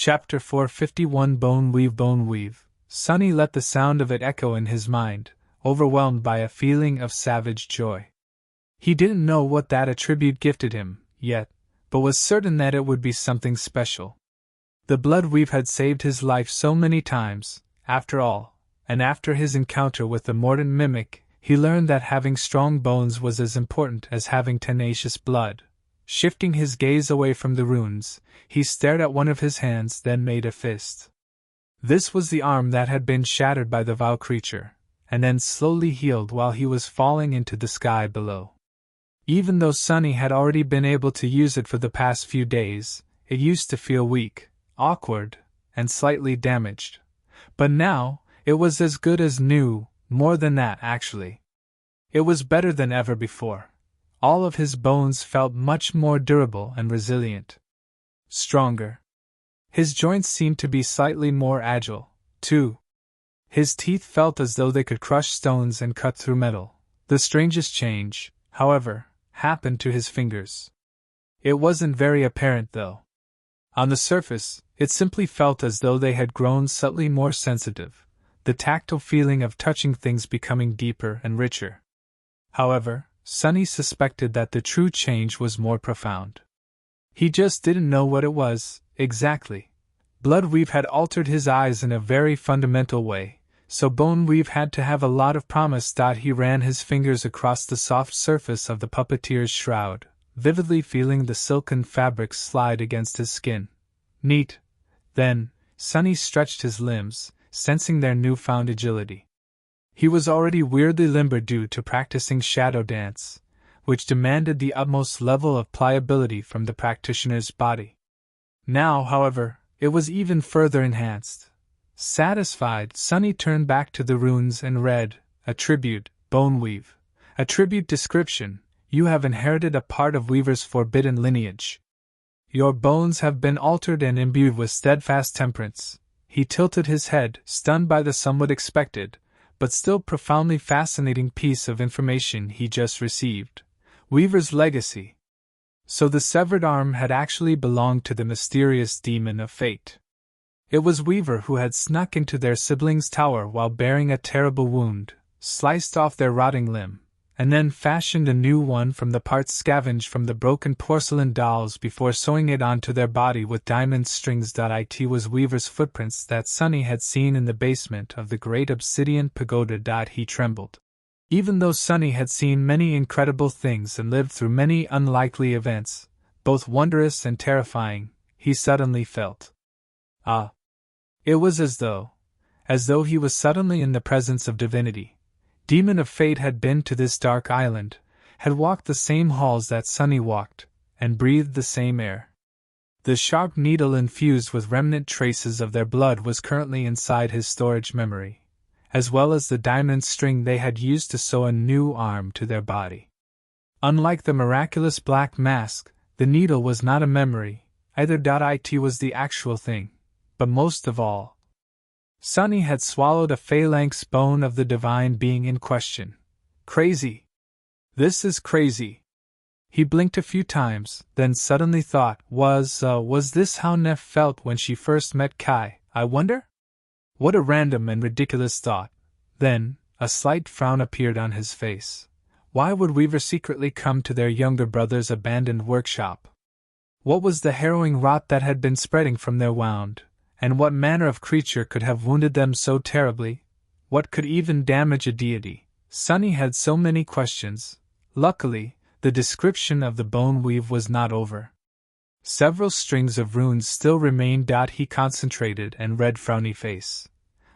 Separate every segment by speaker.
Speaker 1: Chapter 451 Bone Weave. Bone Weave. Sonny let the sound of it echo in his mind, overwhelmed by a feeling of savage joy. He didn't know what that attribute gifted him, yet, but was certain that it would be something special. The blood weave had saved his life so many times, after all, and after his encounter with the mordant mimic, he learned that having strong bones was as important as having tenacious blood. Shifting his gaze away from the runes, he stared at one of his hands, then made a fist. This was the arm that had been shattered by the vile creature, and then slowly healed while he was falling into the sky below. Even though Sonny had already been able to use it for the past few days, it used to feel weak, awkward, and slightly damaged. But now, it was as good as new, more than that actually. It was better than ever before. All of his bones felt much more durable and resilient. Stronger. His joints seemed to be slightly more agile, too. His teeth felt as though they could crush stones and cut through metal. The strangest change, however, happened to his fingers. It wasn't very apparent, though. On the surface, it simply felt as though they had grown subtly more sensitive, the tactile feeling of touching things becoming deeper and richer. However, Sonny suspected that the true change was more profound. He just didn't know what it was, exactly. Bloodweave had altered his eyes in a very fundamental way, so Boneweave had to have a lot of promise. He ran his fingers across the soft surface of the puppeteer's shroud, vividly feeling the silken fabrics slide against his skin. Neat. Then, Sonny stretched his limbs, sensing their newfound agility. He was already weirdly limber due to practicing shadow dance, which demanded the utmost level of pliability from the practitioner's body. Now, however, it was even further enhanced. Satisfied, Sonny turned back to the runes and read, Attribute, Boneweave. Attribute description, you have inherited a part of Weaver's forbidden lineage. Your bones have been altered and imbued with steadfast temperance. He tilted his head, stunned by the somewhat expected, but still profoundly fascinating piece of information he just received. Weaver's legacy. So the severed arm had actually belonged to the mysterious demon of fate. It was Weaver who had snuck into their siblings' tower while bearing a terrible wound, sliced off their rotting limb, and then fashioned a new one from the parts scavenged from the broken porcelain dolls before sewing it onto their body with diamond strings. It was Weaver's footprints that Sonny had seen in the basement of the great obsidian pagoda. He trembled. Even though Sonny had seen many incredible things and lived through many unlikely events, both wondrous and terrifying, he suddenly felt. It was as though he was suddenly in the presence of divinity. Demon of Fate had been to this dark island, had walked the same halls that Sonny walked, and breathed the same air. The sharp needle infused with remnant traces of their blood was currently inside his storage memory, as well as the diamond string they had used to sew a new arm to their body. Unlike the miraculous black mask, the needle was not a memory, either. It was the actual thing, but most of all, Sonny had swallowed a phalanx bone of the divine being in question. Crazy. This is crazy. He blinked a few times, then suddenly thought, was this how Neff felt when she first met Kai, I wonder? What a random and ridiculous thought. Then, a slight frown appeared on his face. Why would Weaver secretly come to their younger brother's abandoned workshop? What was the harrowing rot that had been spreading from their wound? And what manner of creature could have wounded them so terribly? What could even damage a deity? Sonny had so many questions. Luckily, the description of the bone weave was not over. Several strings of runes still remained. He concentrated and read frowny face.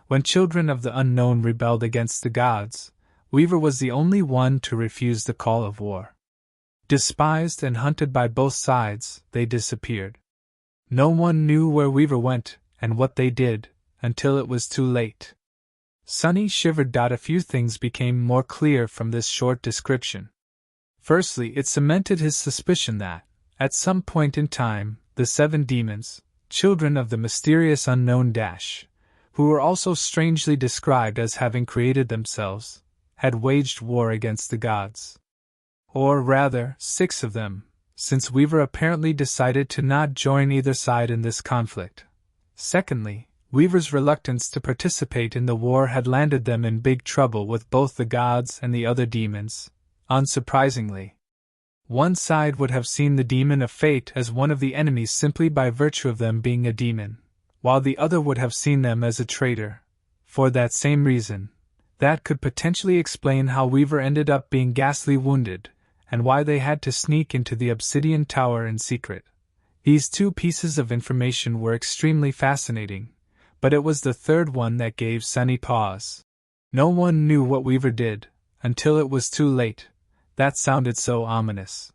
Speaker 1: When children of the unknown rebelled against the gods, Weaver was the only one to refuse the call of war. Despised and hunted by both sides, they disappeared. No one knew where Weaver went, and what they did, until it was too late. Sonny shivered. A few things became more clear from this short description. Firstly, it cemented his suspicion that, at some point in time, the 7 demons, children of the mysterious unknown who were also strangely described as having created themselves, had waged war against the gods. Or rather, 6 of them, since Weaver apparently decided to not join either side in this conflict. Secondly, Weaver's reluctance to participate in the war had landed them in big trouble with both the gods and the other demons, unsurprisingly. One side would have seen the demon of fate as one of the enemies simply by virtue of them being a demon, while the other would have seen them as a traitor. For that same reason, that could potentially explain how Weaver ended up being ghastly wounded, and why they had to sneak into the Obsidian Tower in secret. These two pieces of information were extremely fascinating, but it was the third one that gave Sunny pause. No one knew what Weaver did, until it was too late. That sounded so ominous.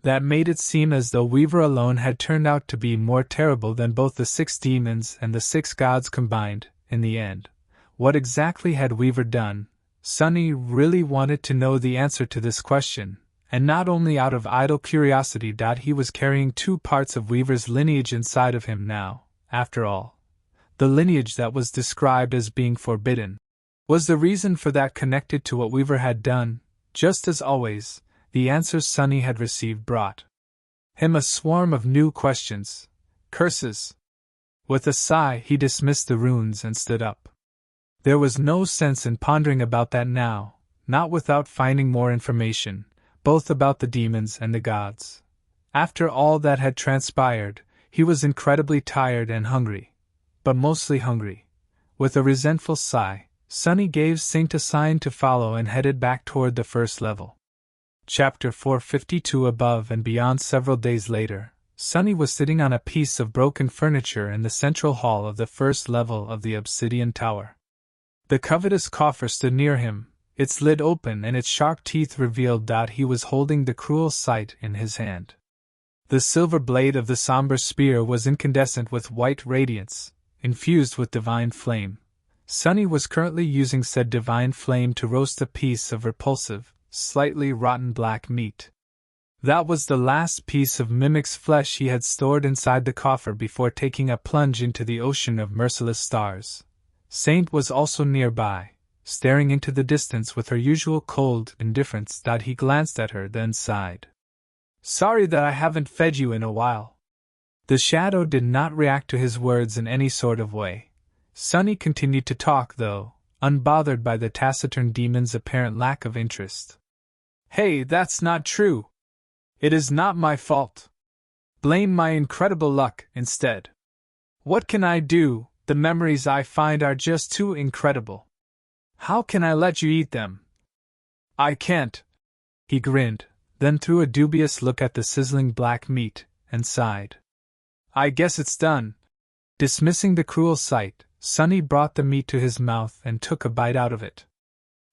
Speaker 1: That made it seem as though Weaver alone had turned out to be more terrible than both the 6 demons and the 6 gods combined, in the end. What exactly had Weaver done? Sunny really wanted to know the answer to this question, and not only out of idle curiosity. He was carrying 2 parts of Weaver's lineage inside of him now, after all. The lineage that was described as being forbidden. Was the reason for that connected to what Weaver had done? Just as always, the answers Sunny had received brought him a swarm of new questions. Curses! With a sigh, he dismissed the runes and stood up. There was no sense in pondering about that now, not without finding more information, both about the demons and the gods. After all that had transpired, he was incredibly tired and hungry. But mostly hungry. With a resentful sigh, Sunny gave Saint a sign to follow and headed back toward the first level. Chapter 452. Above and beyond. Several days later, Sunny was sitting on a piece of broken furniture in the central hall of the first level of the Obsidian Tower. The covetous coffer stood near him, its lid open and its sharp teeth revealed that he was holding the cruel sight in his hand. The silver blade of the somber spear was incandescent with white radiance, infused with divine flame. Sunny was currently using said divine flame to roast a piece of repulsive, slightly rotten black meat. That was the last piece of mimic's flesh he had stored inside the coffer before taking a plunge into the ocean of merciless stars. Saint was also nearby, staring into the distance with her usual cold indifference. He glanced at her, then sighed. "Sorry that I haven't fed you in a while." The shadow did not react to his words in any sort of way. Sunny continued to talk, though, unbothered by the taciturn demon's apparent lack of interest. "Hey, that's not true. It is not my fault. Blame my incredible luck instead. What can I do? The memories I find are just too incredible. How can I let you eat them? I can't." He grinned, then threw a dubious look at the sizzling black meat, and sighed. "I guess it's done." Dismissing the cruel sight, Sunny brought the meat to his mouth and took a bite out of it.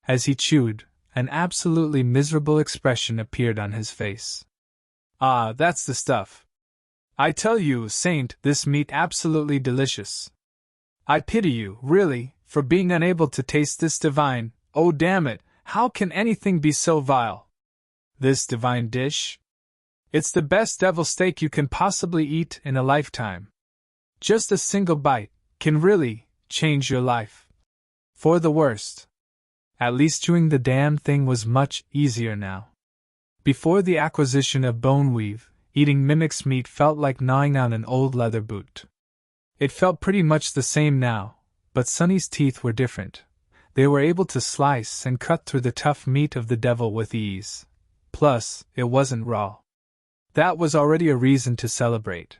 Speaker 1: As he chewed, an absolutely miserable expression appeared on his face. "Ah, that's the stuff. I tell you, Saint, this meat absolutely delicious. I pity you, really, for being unable to taste this divine, oh damn it, how can anything be so vile? This divine dish? It's the best devil steak you can possibly eat in a lifetime. Just a single bite can really change your life. For the worst." At least chewing the damn thing was much easier now. Before the acquisition of Boneweave, eating mimic's meat felt like gnawing on an old leather boot. It felt pretty much the same now, but Sunny's teeth were different. They were able to slice and cut through the tough meat of the devil with ease. Plus, it wasn't raw. That was already a reason to celebrate.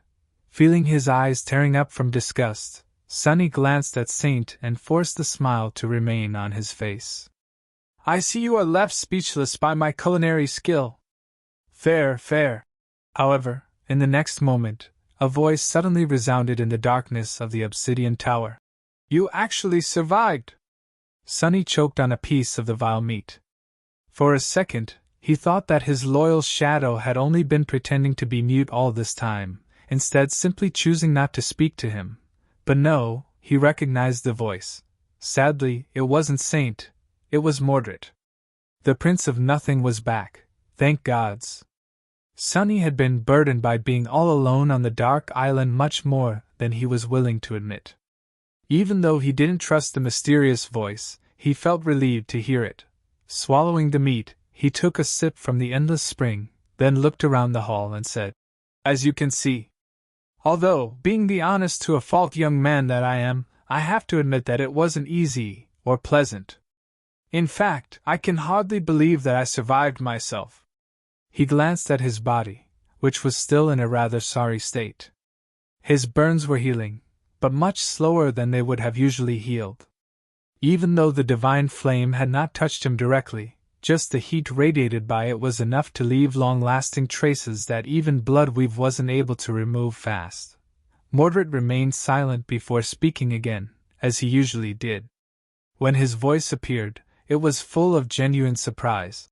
Speaker 1: Feeling his eyes tearing up from disgust, Sunny glanced at Saint and forced the smile to remain on his face. "I see you are left speechless by my culinary skill." "Fair, fair." However, in the next moment, a voice suddenly resounded in the darkness of the Obsidian Tower. "You actually survived!" Sunny choked on a piece of the vile meat. For a second, he thought that his loyal shadow had only been pretending to be mute all this time, instead simply choosing not to speak to him. But no, he recognized the voice. Sadly, it wasn't Saint, it was Mordred. The Prince of Nothing was back, thank gods. Sunny had been burdened by being all alone on the dark island much more than he was willing to admit. Even though he didn't trust the mysterious voice, he felt relieved to hear it. Swallowing the meat, he took a sip from the endless spring, then looked around the hall and said, "As you can see, Although, being the honest to a fault young man that I am, I have to admit that it wasn't easy or pleasant. In fact, I can hardly believe that I survived myself. He glanced at his body, which was still in a rather sorry state. His burns were healing, but much slower than they would have usually healed. Even though the divine flame had not touched him directly, just the heat radiated by it was enough to leave long-lasting traces that even Bloodweave wasn't able to remove fast. Mordred remained silent before speaking again, as he usually did. When his voice appeared, it was full of genuine surprise.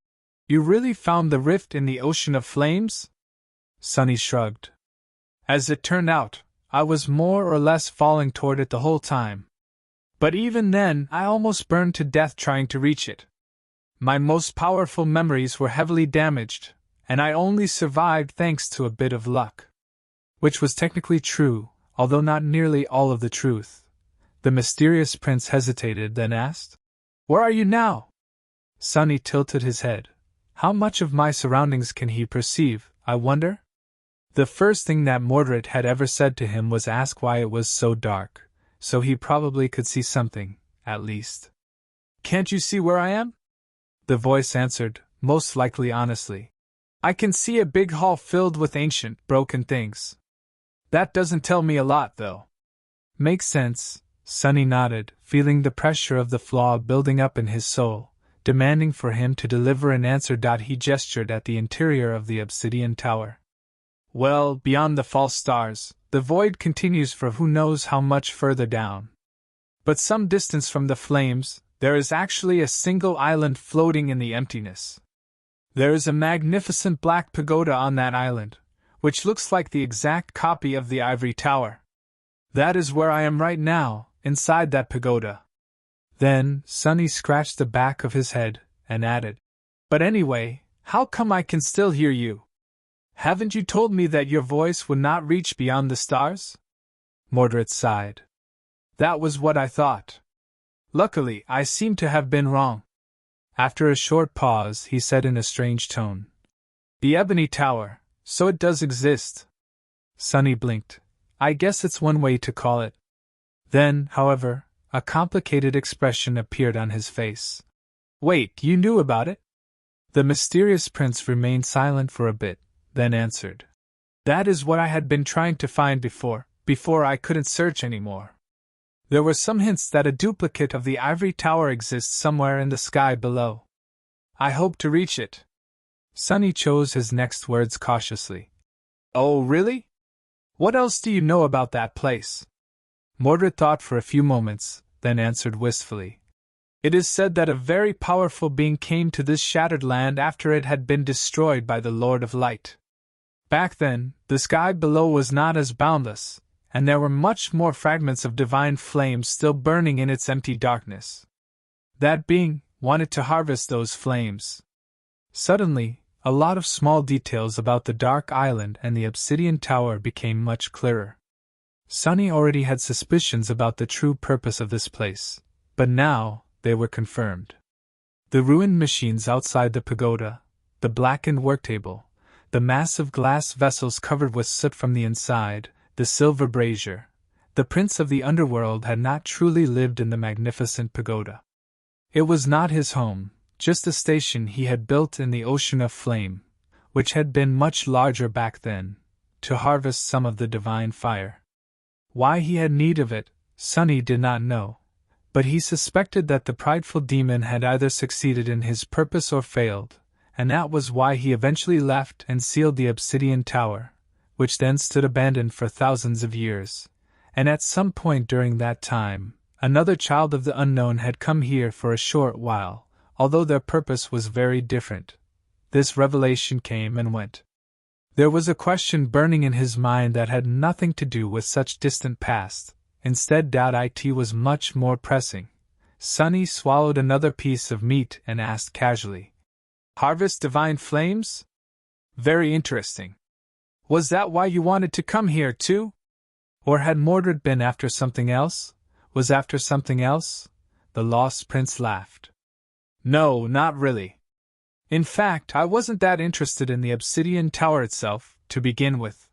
Speaker 1: "You really found the rift in the ocean of flames?" Sunny shrugged. "As it turned out, I was more or less falling toward it the whole time. But even then, I almost burned to death trying to reach it. My most powerful memories were heavily damaged, and I only survived thanks to a bit of luck." Which was technically true, although not nearly all of the truth. The mysterious prince hesitated, then asked, "Where are you now?" Sunny tilted his head. How much of my surroundings can he perceive, I wonder? The first thing that Mordred had ever said to him was ask why it was so dark, so he probably could see something, at least. "Can't you see where I am?" The voice answered, most likely honestly. "I can see a big hall filled with ancient, broken things. That doesn't tell me a lot, though." "Makes sense," Sunny nodded, feeling the pressure of the flaw building up in his soul, demanding for him to deliver an answer. He gestured at the interior of the obsidian tower. "Well, beyond the false stars, the void continues for who knows how much further down. But some distance from the flames, there is actually a single island floating in the emptiness. There is a magnificent black pagoda on that island, which looks like the exact copy of the ivory tower. That is where I am right now, inside that pagoda." Then, Sunny scratched the back of his head, and added, "But anyway, how come I can still hear you? Haven't you told me that your voice would not reach beyond the stars?" Mordred sighed. "That was what I thought. Luckily, I seem to have been wrong." After a short pause, he said in a strange tone, "The Ebony Tower, so it does exist." Sunny blinked. "I guess it's one way to call it." Then, however, a complicated expression appeared on his face. "Wait, you knew about it?" The mysterious prince remained silent for a bit, then answered, "That is what I had been trying to find before I couldn't search anymore. There were some hints that a duplicate of the ivory tower exists somewhere in the sky below. I hope to reach it." Sunny chose his next words cautiously. "Oh, really? What else do you know about that place?" Mordred thought for a few moments, then answered wistfully. "It is said that a very powerful being came to this shattered land after it had been destroyed by the Lord of Light. Back then, the sky below was not as boundless, and there were much more fragments of divine flames still burning in its empty darkness. That being wanted to harvest those flames." Suddenly, a lot of small details about the dark island and the obsidian tower became much clearer. Sunny already had suspicions about the true purpose of this place, but now they were confirmed. The ruined machines outside the pagoda, the blackened worktable, the massive glass vessels covered with soot from the inside, the silver brazier. The prince of the underworld had not truly lived in the magnificent pagoda. It was not his home, just a station he had built in the ocean of flame, which had been much larger back then, to harvest some of the divine fire. Why he had need of it, Sunny did not know, but he suspected that the prideful demon had either succeeded in his purpose or failed, and that was why he eventually left and sealed the obsidian tower, which then stood abandoned for thousands of years, and at some point during that time, another child of the unknown had come here for a short while, although their purpose was very different. This revelation came and went. There was a question burning in his mind that had nothing to do with such distant past. Instead, it was much more pressing. Sunny swallowed another piece of meat and asked casually, "Harvest divine flames? Very interesting. Was that why you wanted to come here too? Or had Mordred been after something else? Was after something else?" The lost prince laughed. "No, not really. In fact, I wasn't that interested in the obsidian tower itself, to begin with."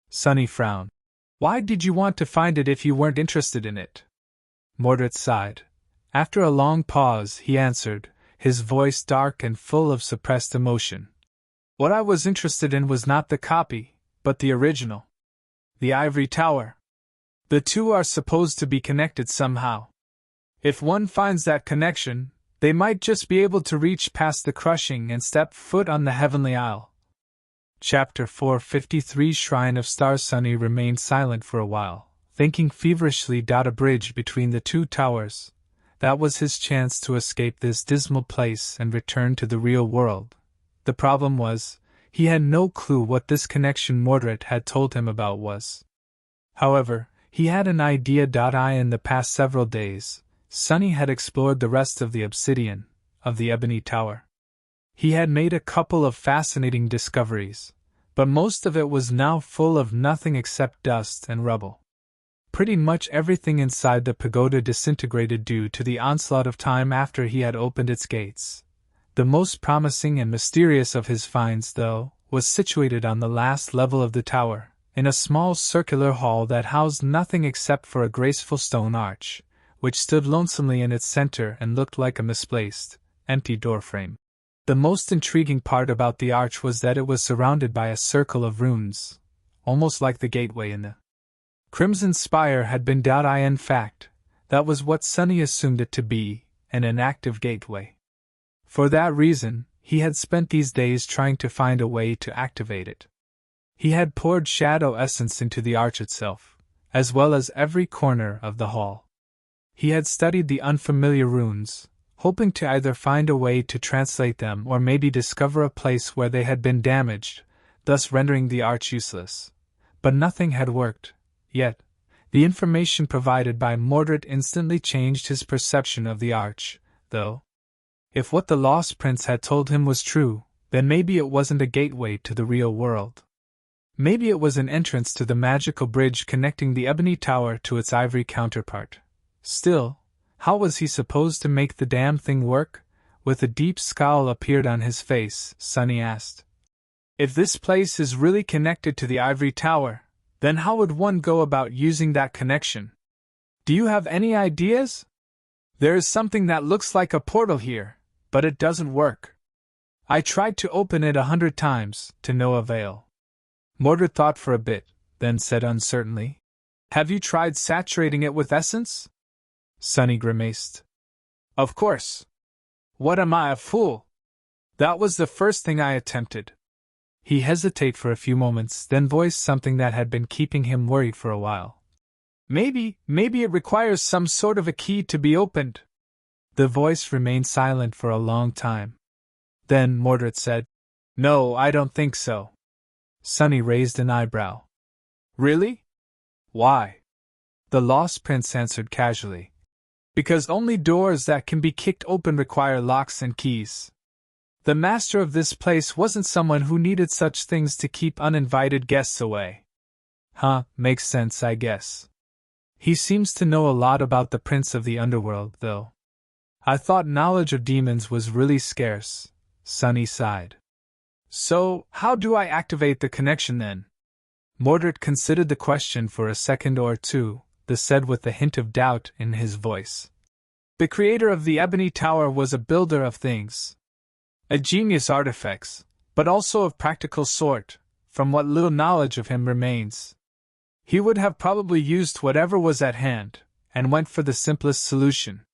Speaker 1: Sunny frowned. Why did you want to find it if you weren't interested in it? Mordred sighed. After a long pause, he answered, his voice dark and full of suppressed emotion. What I was interested in was not the copy, but the original. The ivory tower. The two are supposed to be connected somehow. If one finds that connection, they might just be able to reach past the crushing and step foot on the heavenly isle. Chapter 453 Shrine of Stars. Sunny remained silent for a while, thinking feverishly about a bridge between the two towers. That was his chance to escape this dismal place and return to the real world. The problem was, he had no clue what this connection Mordred had told him about was. However, he had an idea. In the past several days, Sunny had explored the rest of the obsidian, of the Ebony Tower. He had made a couple of fascinating discoveries, but most of it was now full of nothing except dust and rubble. Pretty much everything inside the pagoda disintegrated due to the onslaught of time after he had opened its gates. The most promising and mysterious of his finds, though, was situated on the last level of the tower, in a small circular hall that housed nothing except for a graceful stone arch, which stood lonesomely in its center and looked like a misplaced, empty doorframe. The most intriguing part about the arch was that it was surrounded by a circle of runes, almost like the gateway in the Crimson Spire had been. In fact, that was what Sunny assumed it to be, an inactive gateway. For that reason, he had spent these days trying to find a way to activate it. He had poured shadow essence into the arch itself, as well as every corner of the hall. He had studied the unfamiliar runes, hoping to either find a way to translate them or maybe discover a place where they had been damaged, thus rendering the arch useless. But nothing had worked, yet. The information provided by Mordred instantly changed his perception of the arch, though. If what the Lost Prince had told him was true, then maybe it wasn't a gateway to the real world. Maybe it was an entrance to the magical bridge connecting the Ebony Tower to its ivory counterpart. Still, how was he supposed to make the damn thing work? With a deep scowl appeared on his face, Sunny asked. If this place is really connected to the ivory tower, then how would one go about using that connection? Do you have any ideas? There is something that looks like a portal here, but it doesn't work. I tried to open it 100 times, to no avail. Mordred thought for a bit, then said uncertainly, Have you tried saturating it with essence? Sunny grimaced. Of course. What am I, a fool? That was the first thing I attempted. He hesitated for a few moments, then voiced something that had been keeping him worried for a while. Maybe it requires some sort of a key to be opened. The voice remained silent for a long time. Then Mordred said, No, I don't think so. Sunny raised an eyebrow. Really? Why? The Lost Prince answered casually. Because only doors that can be kicked open require locks and keys. The master of this place wasn't someone who needed such things to keep uninvited guests away. Makes sense, I guess. He seems to know a lot about the Prince of the Underworld, though. I thought knowledge of demons was really scarce, Sunny sighed. So, how do I activate the connection then? Mordred considered the question for a second or two, then said with a hint of doubt in his voice. The creator of the Ebony Tower was a builder of things. A genius artifacts, but also of practical sort, from what little knowledge of him remains. He would have probably used whatever was at hand, and went for the simplest solution.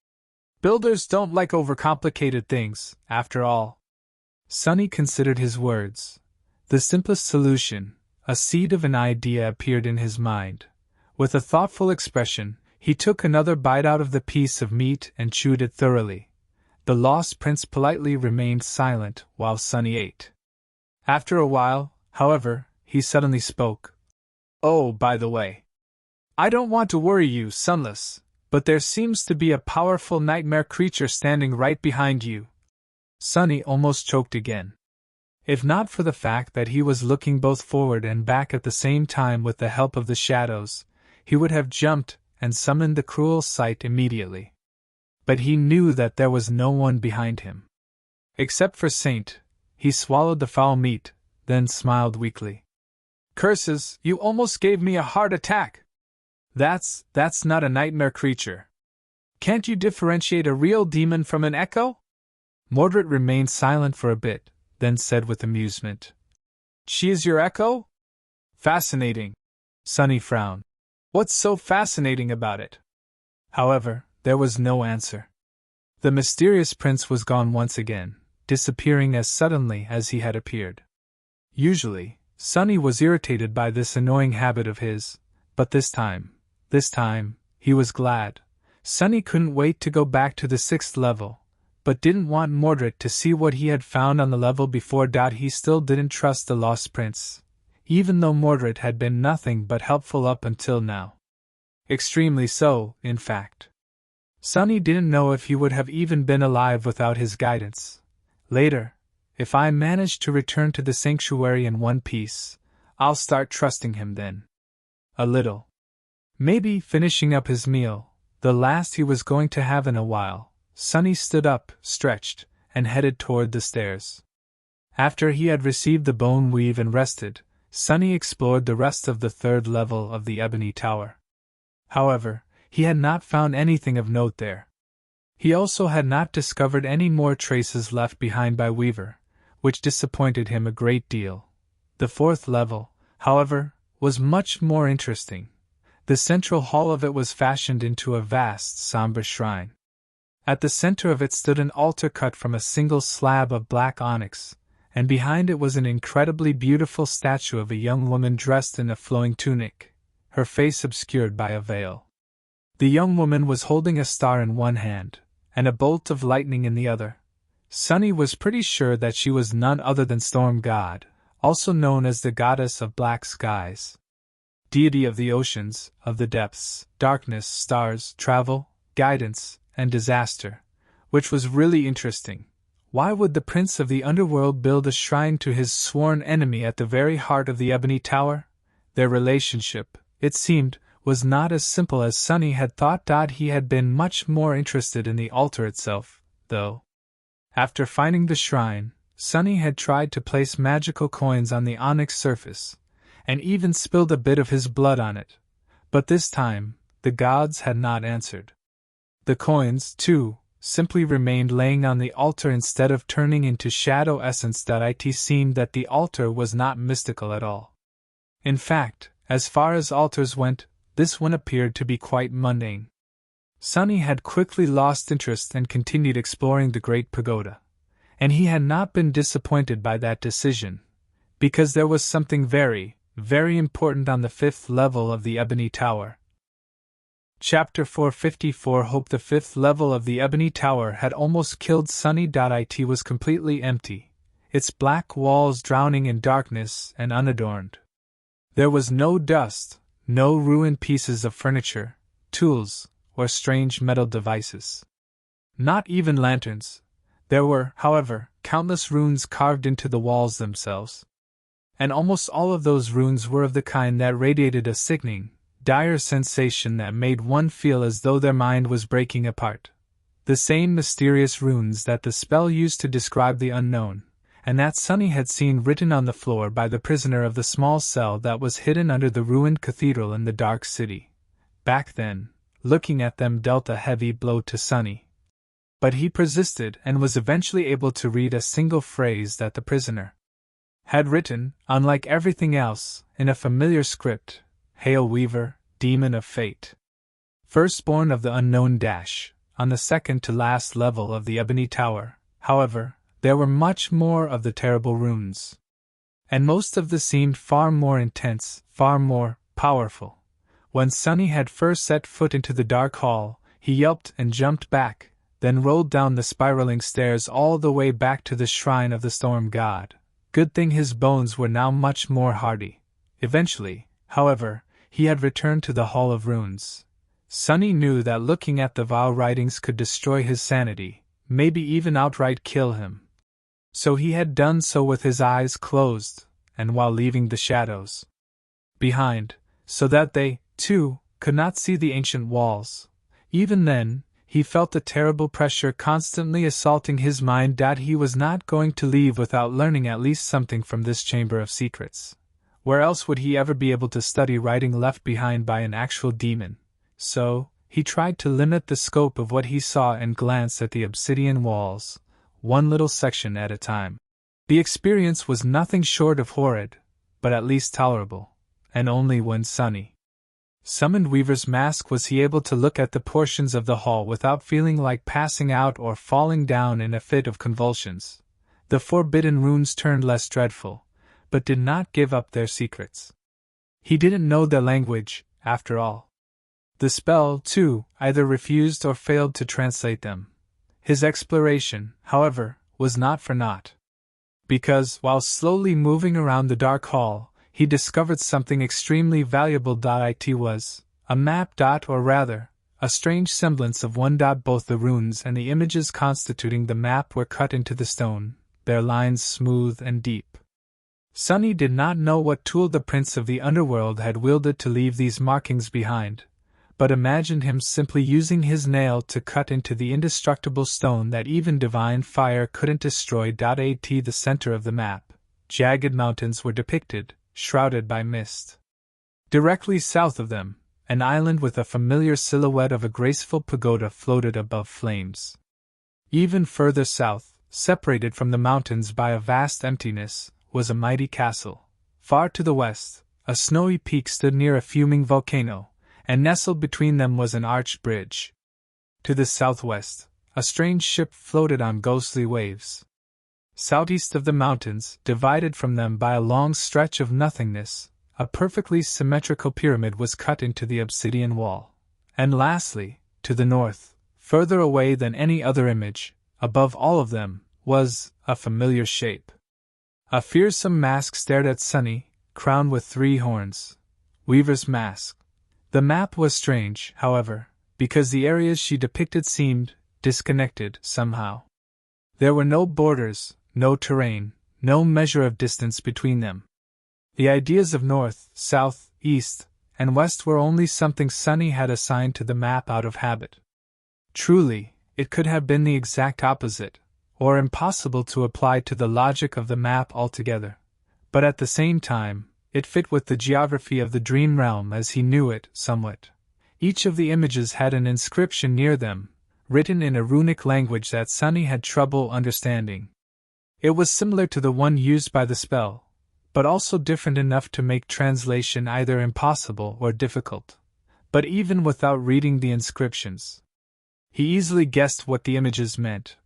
Speaker 1: Builders don't like overcomplicated things, after all. Sunny considered his words. The simplest solution, a seed of an idea appeared in his mind. With a thoughtful expression, he took another bite out of the piece of meat and chewed it thoroughly. The Lost Prince politely remained silent while Sunny ate. After a while, however, he suddenly spoke. Oh, by the way. I don't want to worry you, Sunless, but there seems to be a powerful nightmare creature standing right behind you. Sunny almost choked again. If not for the fact that he was looking both forward and back at the same time with the help of the shadows, he would have jumped and summoned the cruel sight immediately. But he knew that there was no one behind him. Except for Saint, he swallowed the foul meat, then smiled weakly. Curses, you almost gave me a heart attack! That's not a nightmare creature. Can't you differentiate a real demon from an echo? Mordred remained silent for a bit, then said with amusement. She is your echo? Fascinating. Sunny frowned. What's so fascinating about it? However, there was no answer. The mysterious prince was gone once again, disappearing as suddenly as he had appeared. Usually, Sunny was irritated by this annoying habit of his, but this time, he was glad. Sunny couldn't wait to go back to the 6th level, but didn't want Mordred to see what he had found on the level before. He still didn't trust the lost prince, even though Mordred had been nothing but helpful up until now. Extremely so, in fact. Sunny didn't know if he would have even been alive without his guidance. Later, if I manage to return to the sanctuary in one piece, I'll start trusting him then. A little. Maybe finishing up his meal, the last he was going to have in a while, Sunny stood up, stretched, and headed toward the stairs. After he had received the bone weave and rested, Sunny explored the rest of the 3rd level of the Ebony Tower. However, he had not found anything of note there. He also had not discovered any more traces left behind by Weaver, which disappointed him a great deal. The 4th level, however, was much more interesting. The central hall of it was fashioned into a vast, somber shrine. At the center of it stood an altar cut from a single slab of black onyx, and behind it was an incredibly beautiful statue of a young woman dressed in a flowing tunic, her face obscured by a veil. The young woman was holding a star in one hand, and a bolt of lightning in the other. Sunny was pretty sure that she was none other than Storm God, also known as the goddess of black skies. Deity of the oceans, of the depths, darkness, stars, travel, guidance, and disaster, which was really interesting. Why would the prince of the underworld build a shrine to his sworn enemy at the very heart of the Ebony Tower? Their relationship, it seemed, was not as simple as Sunny had thought. He had been much more interested in the altar itself, though. After finding the shrine, Sunny had tried to place magical coins on the onyx surface, and even spilled a bit of his blood on it, but this time, the gods had not answered. The coins, too, simply remained laying on the altar instead of turning into shadow essence. It seemed that the altar was not mystical at all. In fact, as far as altars went, this one appeared to be quite mundane. Sunny had quickly lost interest and continued exploring the Great Pagoda, and he had not been disappointed by that decision, because there was something very, very important on the 5th level of the Ebony Tower. Chapter 454 Hope. The 5th level of the Ebony Tower had almost killed Sunny. It was completely empty, its black walls drowning in darkness and unadorned. There was no dust, no ruined pieces of furniture, tools, or strange metal devices. Not even lanterns. There were, however, countless runes carved into the walls themselves. And almost all of those runes were of the kind that radiated a sickening, dire sensation that made one feel as though their mind was breaking apart. The same mysterious runes that the spell used to describe the unknown, and that Sunny had seen written on the floor by the prisoner of the small cell that was hidden under the ruined cathedral in the Dark City. Back then, looking at them dealt a heavy blow to Sunny. But he persisted and was eventually able to read a single phrase that the prisoner had written, unlike everything else, in a familiar script: Hail Weaver, Demon of Fate. Firstborn of the unknown on the second to last level of the Ebony Tower, however, there were much more of the terrible runes. And most of them seemed far more intense, far more powerful. When Sunny had first set foot into the dark hall, he yelped and jumped back, then rolled down the spiraling stairs all the way back to the shrine of the Storm God. Good thing his bones were now much more hardy. Eventually, however, he had returned to the Hall of Runes. Sunny knew that looking at the vow writings could destroy his sanity, maybe even outright kill him. So he had done so with his eyes closed, and while leaving the shadows behind, so that they, too, could not see the ancient walls. Even then, he felt the terrible pressure constantly assaulting his mind. He was not going to leave without learning at least something from this chamber of secrets. Where else would he ever be able to study writing left behind by an actual demon? So, he tried to limit the scope of what he saw and glanced at the obsidian walls, one little section at a time. The experience was nothing short of horrid, but at least tolerable, and only when Sonny summoned Weaver's mask was he able to look at the portions of the hall without feeling like passing out or falling down in a fit of convulsions. The forbidden runes turned less dreadful, but did not give up their secrets. He didn't know their language, after all. The spell, too, either refused or failed to translate them. His exploration, however, was not for naught. Because, while slowly moving around the dark hall, he discovered something extremely valuable. It was a map. Or rather, a strange semblance of one. Both the runes and the images constituting the map were cut into the stone, their lines smooth and deep. Sonny did not know what tool the prince of the underworld had wielded to leave these markings behind, but imagined him simply using his nail to cut into the indestructible stone that even divine fire couldn't destroy. At the center of the map, jagged mountains were depicted, shrouded by mist. Directly south of them, an island with a familiar silhouette of a graceful pagoda floated above flames. Even further south, separated from the mountains by a vast emptiness, was a mighty castle. Far to the west, a snowy peak stood near a fuming volcano, and nestled between them was an arched bridge. To the southwest, a strange ship floated on ghostly waves. Southeast of the mountains, divided from them by a long stretch of nothingness, a perfectly symmetrical pyramid was cut into the obsidian wall. And lastly, to the north, further away than any other image, above all of them, was a familiar shape. A fearsome mask stared at Sonny, crowned with 3 horns. Weaver's mask. The map was strange, however, because the areas she depicted seemed disconnected somehow. There were no borders, no terrain, no measure of distance between them. The ideas of north, south, east, and west were only something Sonny had assigned to the map out of habit. Truly, it could have been the exact opposite, or impossible to apply to the logic of the map altogether. But at the same time, it fit with the geography of the dream realm as he knew it, somewhat. Each of the images had an inscription near them, written in a runic language that Sonny had trouble understanding. It was similar to the one used by the spell, but also different enough to make translation either impossible or difficult. But even without reading the inscriptions, he easily guessed what the images meant.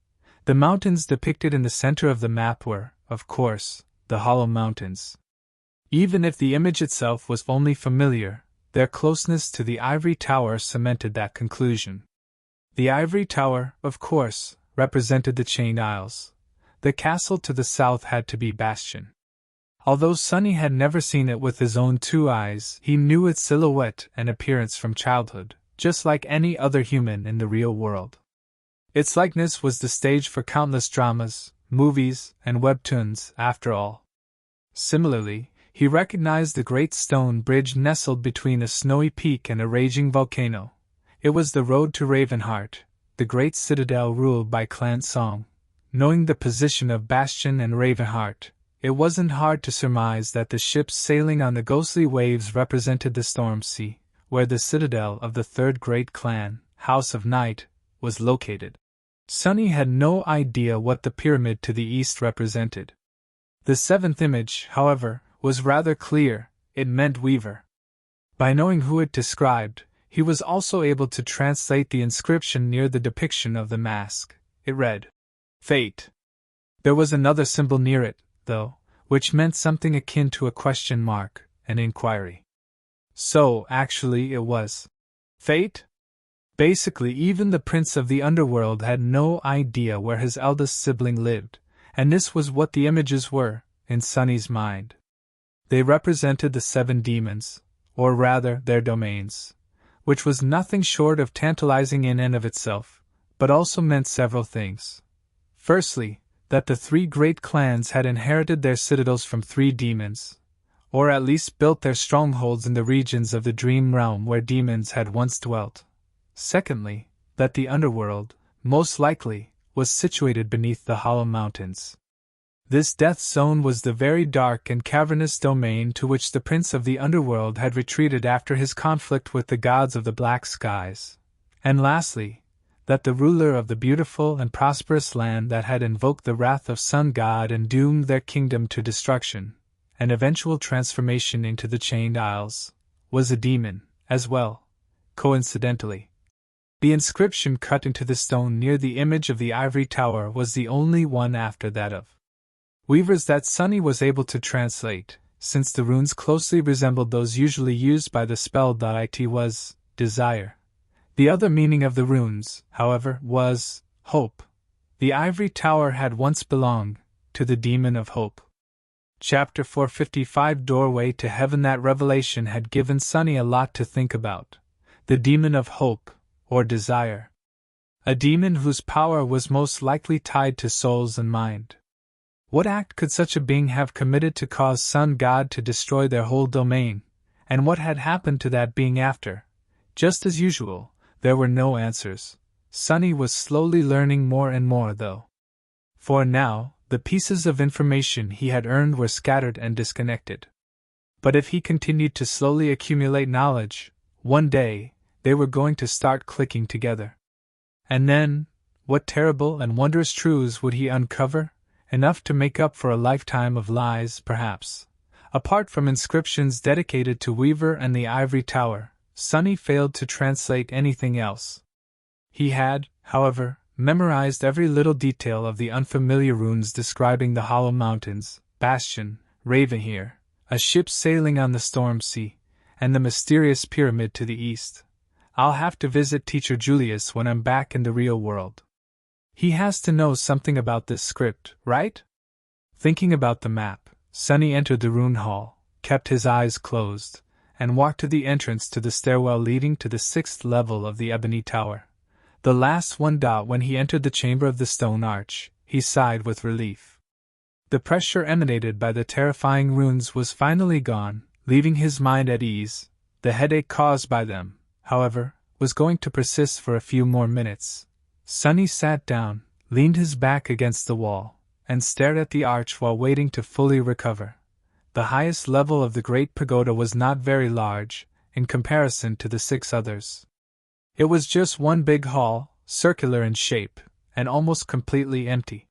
Speaker 1: The mountains depicted in the center of the map were, of course, the Hollow Mountains. Even if the image itself was only familiar, their closeness to the ivory tower cemented that conclusion. The ivory tower, of course, represented the Chained Isles. The castle to the south had to be Bastion. Although Sonny had never seen it with his own 2 eyes, he knew its silhouette and appearance from childhood, just like any other human in the real world. Its likeness was the stage for countless dramas, movies, and webtoons, after all. Similarly, he recognized the great stone bridge nestled between a snowy peak and a raging volcano. It was the road to Ravenheart, the great citadel ruled by Clan Song. Knowing the position of Bastion and Ravenheart, it wasn't hard to surmise that the ships sailing on the ghostly waves represented the Storm Sea, where the citadel of the 3rd great clan, House of Night, was located. Sonny had no idea what the pyramid to the east represented. The 7th image, however, was rather clear. It meant Weaver. By knowing who it described, he was also able to translate the inscription near the depiction of the mask. It read, Fate. There was another symbol near it, though, which meant something akin to a question mark, an inquiry. So, actually, it was Fate? Basically, even the prince of the underworld had no idea where his eldest sibling lived, and this was what the images were, in Sonny's mind. They represented the 7 demons, or rather, their domains, which was nothing short of tantalizing in and of itself, but also meant several things. Firstly, that the 3 great clans had inherited their citadels from 3 demons, or at least built their strongholds in the regions of the dream realm where demons had once dwelt. Secondly, that the underworld, most likely, was situated beneath the Hollow Mountains. This death zone was the very dark and cavernous domain to which the prince of the underworld had retreated after his conflict with the gods of the black skies. And lastly, that the ruler of the beautiful and prosperous land that had invoked the wrath of Sun God and doomed their kingdom to destruction, and eventual transformation into the Chained Isles, was a demon, as well, coincidentally. The inscription cut into the stone near the image of the ivory tower was the only one after that of Weavers that Sunny was able to translate, since the runes closely resembled those usually used by the spell. It was desire. The other meaning of the runes, however, was hope. The ivory tower had once belonged to the demon of hope. Chapter 455 Doorway to Heaven. That revelation had given Sunny a lot to think about. The demon of hope, or desire. A demon whose power was most likely tied to souls and mind. What act could such a being have committed to cause Sun God to destroy their whole domain, and what had happened to that being after? Just as usual, there were no answers. Sunny was slowly learning more and more, though. For now, the pieces of information he had earned were scattered and disconnected. But if he continued to slowly accumulate knowledge, one day, they were going to start clicking together. And then, what terrible and wondrous truths would he uncover? Enough to make up for a lifetime of lies, perhaps. Apart from inscriptions dedicated to Weaver and the Ivory Tower, Sunny failed to translate anything else. He had, however, memorized every little detail of the unfamiliar runes describing the Hollow Mountains, Bastion, Ravenhere, a ship sailing on the storm sea, and the mysterious pyramid to the east. I'll have to visit Teacher Julius when I'm back in the real world. He has to know something about this script, right? Thinking about the map, Sunny entered the rune hall, kept his eyes closed, and walked to the entrance to the stairwell leading to the 6th level of the Ebony Tower. The last one. When he entered the chamber of the stone arch, he sighed with relief. The pressure emanated by the terrifying runes was finally gone, leaving his mind at ease. The headache caused by them, however, was going to persist for a few more minutes. Sunny sat down, leaned his back against the wall, and stared at the arch while waiting to fully recover. The highest level of the great pagoda was not very large, in comparison to the 6 others. It was just one big hall, circular in shape, and almost completely empty.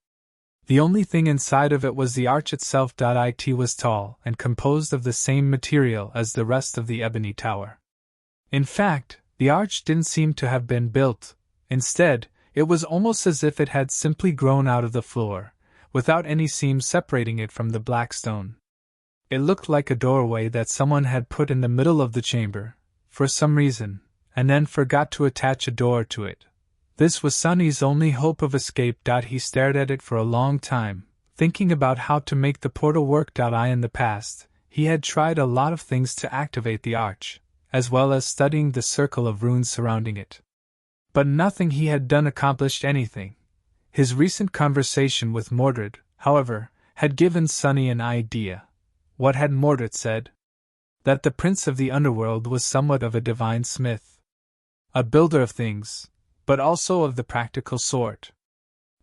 Speaker 1: The only thing inside of it was the arch itself. It was tall and composed of the same material as the rest of the Ebony Tower. In fact, the arch didn't seem to have been built. Instead, it was almost as if it had simply grown out of the floor, without any seams separating it from the black stone. It looked like a doorway that someone had put in the middle of the chamber, for some reason, and then forgot to attach a door to it. This was Sunny's only hope of escape. He stared at it for a long time, thinking about how to make the portal work. In the past, he had tried a lot of things to activate the arch, as well as studying the circle of runes surrounding it. But nothing he had done accomplished anything. His recent conversation with Mordred, however, had given Sunny an idea. What had Mordred said? That the prince of the underworld was somewhat of a divine smith. A builder of things, but also of the practical sort.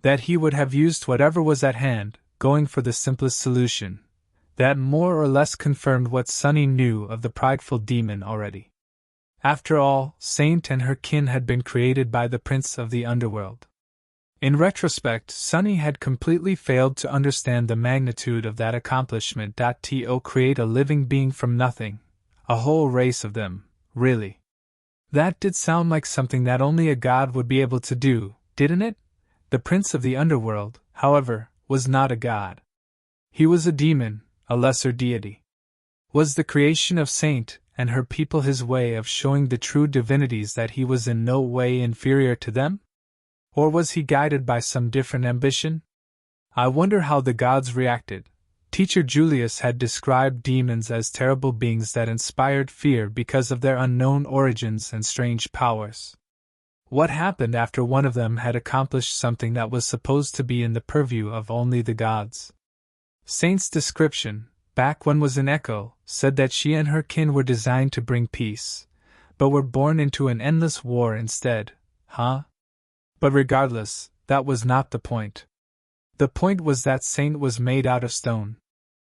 Speaker 1: That he would have used whatever was at hand, going for the simplest solution. That more or less confirmed what Sunny knew of the prideful demon already. After all, Saint and her kin had been created by the prince of the underworld. In retrospect, Sunny had completely failed to understand the magnitude of that accomplishment. To create a living being from nothing, a whole race of them, really. That did sound like something that only a god would be able to do, didn't it? The prince of the underworld, however, was not a god. He was a demon, a lesser deity. Was the creation of Saint and her people his way of showing the true divinities that he was in no way inferior to them? Or was he guided by some different ambition? I wonder how the gods reacted. Teacher Julius had described demons as terrible beings that inspired fear because of their unknown origins and strange powers. What happened after one of them had accomplished something that was supposed to be in the purview of only the gods? Saint's description, back when was in Echo, said that she and her kin were designed to bring peace, but were born into an endless war instead, huh? But regardless, that was not the point. The point was that Saint was made out of stone.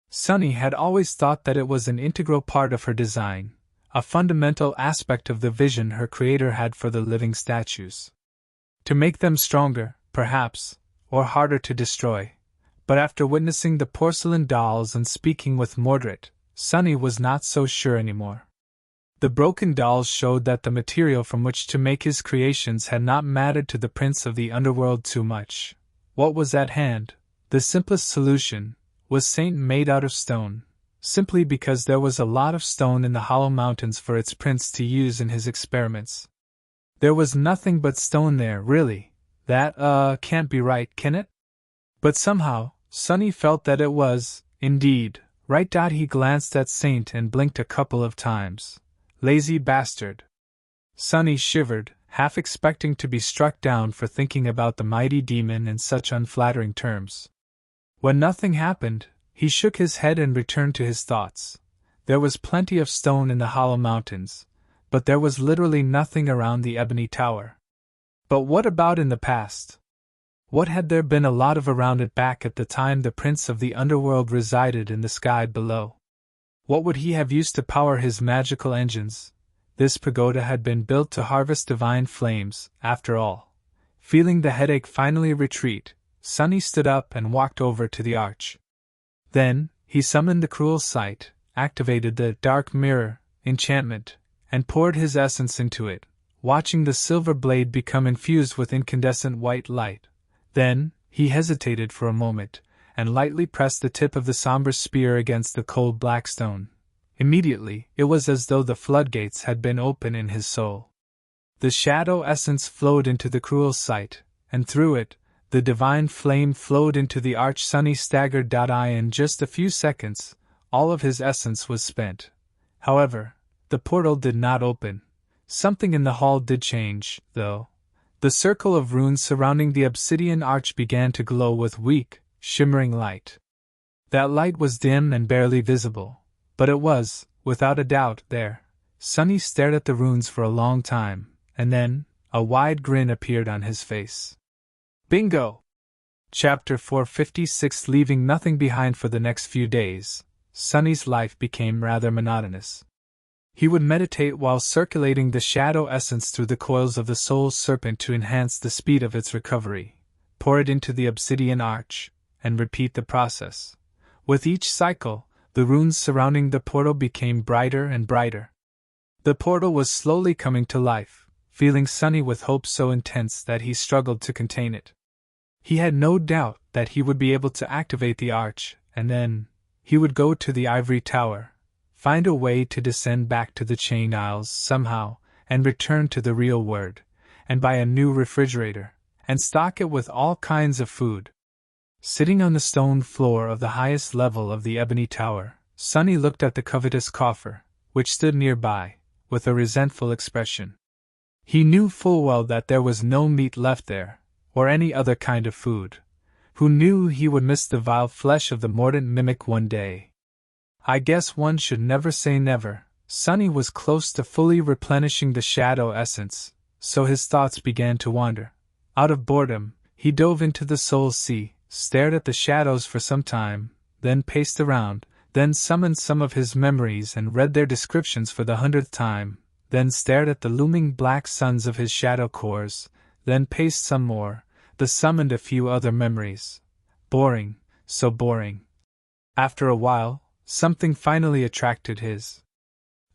Speaker 1: Sunny had always thought that it was an integral part of her design, a fundamental aspect of the vision her creator had for the living statues. To make them stronger, perhaps, or harder to destroy. But after witnessing the porcelain dolls and speaking with Mordred, Sunny was not so sure anymore. The broken dolls showed that the material from which to make his creations had not mattered to the prince of the underworld too much. What was at hand, the simplest solution, was Saint made out of stone, simply because there was a lot of stone in the Hollow Mountains for its prince to use in his experiments. There was nothing but stone there, really. That, can't be right, can it? But somehow, Sunny felt that it was, indeed, right. He glanced at Saint and blinked a couple of times. Lazy bastard. Sunny shivered, half expecting to be struck down for thinking about the mighty demon in such unflattering terms. When nothing happened, he shook his head and returned to his thoughts. There was plenty of stone in the Hollow Mountains, but there was literally nothing around the Ebony Tower. But what about in the past? What had there been a lot of around it back at the time the prince of the underworld resided in the sky below? What would he have used to power his magical engines? This pagoda had been built to harvest divine flames, after all. Feeling the headache finally retreat, Sunny stood up and walked over to the arch. Then, he summoned the cruel sight, activated the dark mirror enchantment, and poured his essence into it, watching the silver blade become infused with incandescent white light. Then, he hesitated for a moment, and lightly pressed the tip of the somber spear against the cold black stone. Immediately, it was as though the floodgates had been open in his soul. The shadow essence flowed into the cruel sight, and through it, the divine flame flowed into the arch. Sunny staggered. In just a few seconds, all of his essence was spent. However, the portal did not open. Something in the hall did change, though. The circle of runes surrounding the obsidian arch began to glow with weak, shimmering light. That light was dim and barely visible, but it was, without a doubt, there. Sunny stared at the runes for a long time, and then, a wide grin appeared on his face. Bingo! Chapter 456. Leaving nothing behind for the next few days, Sunny's life became rather monotonous. He would meditate while circulating the shadow essence through the coils of the soul's serpent to enhance the speed of its recovery, pour it into the obsidian arch, and repeat the process. With each cycle, the runes surrounding the portal became brighter and brighter. The portal was slowly coming to life, filling Sunny with hope so intense that he struggled to contain it. He had no doubt that he would be able to activate the arch, and then, he would go to the ivory tower, find a way to descend back to the Chain Isles somehow, and return to the real world, and buy a new refrigerator, and stock it with all kinds of food. Sitting on the stone floor of the highest level of the Ebony Tower, Sunny looked at the covetous coffer, which stood nearby, with a resentful expression. He knew full well that there was no meat left there, or any other kind of food. Who knew he would miss the vile flesh of the mordant mimic one day? I guess one should never say never. Sunny was close to fully replenishing the shadow essence, so his thoughts began to wander. Out of boredom, he dove into the soul sea, stared at the shadows for some time, then paced around, then summoned some of his memories and read their descriptions for the 100th time, then stared at the looming black suns of his shadow cores, then paced some more, then summoned a few other memories. Boring, so boring. After a while, something finally attracted his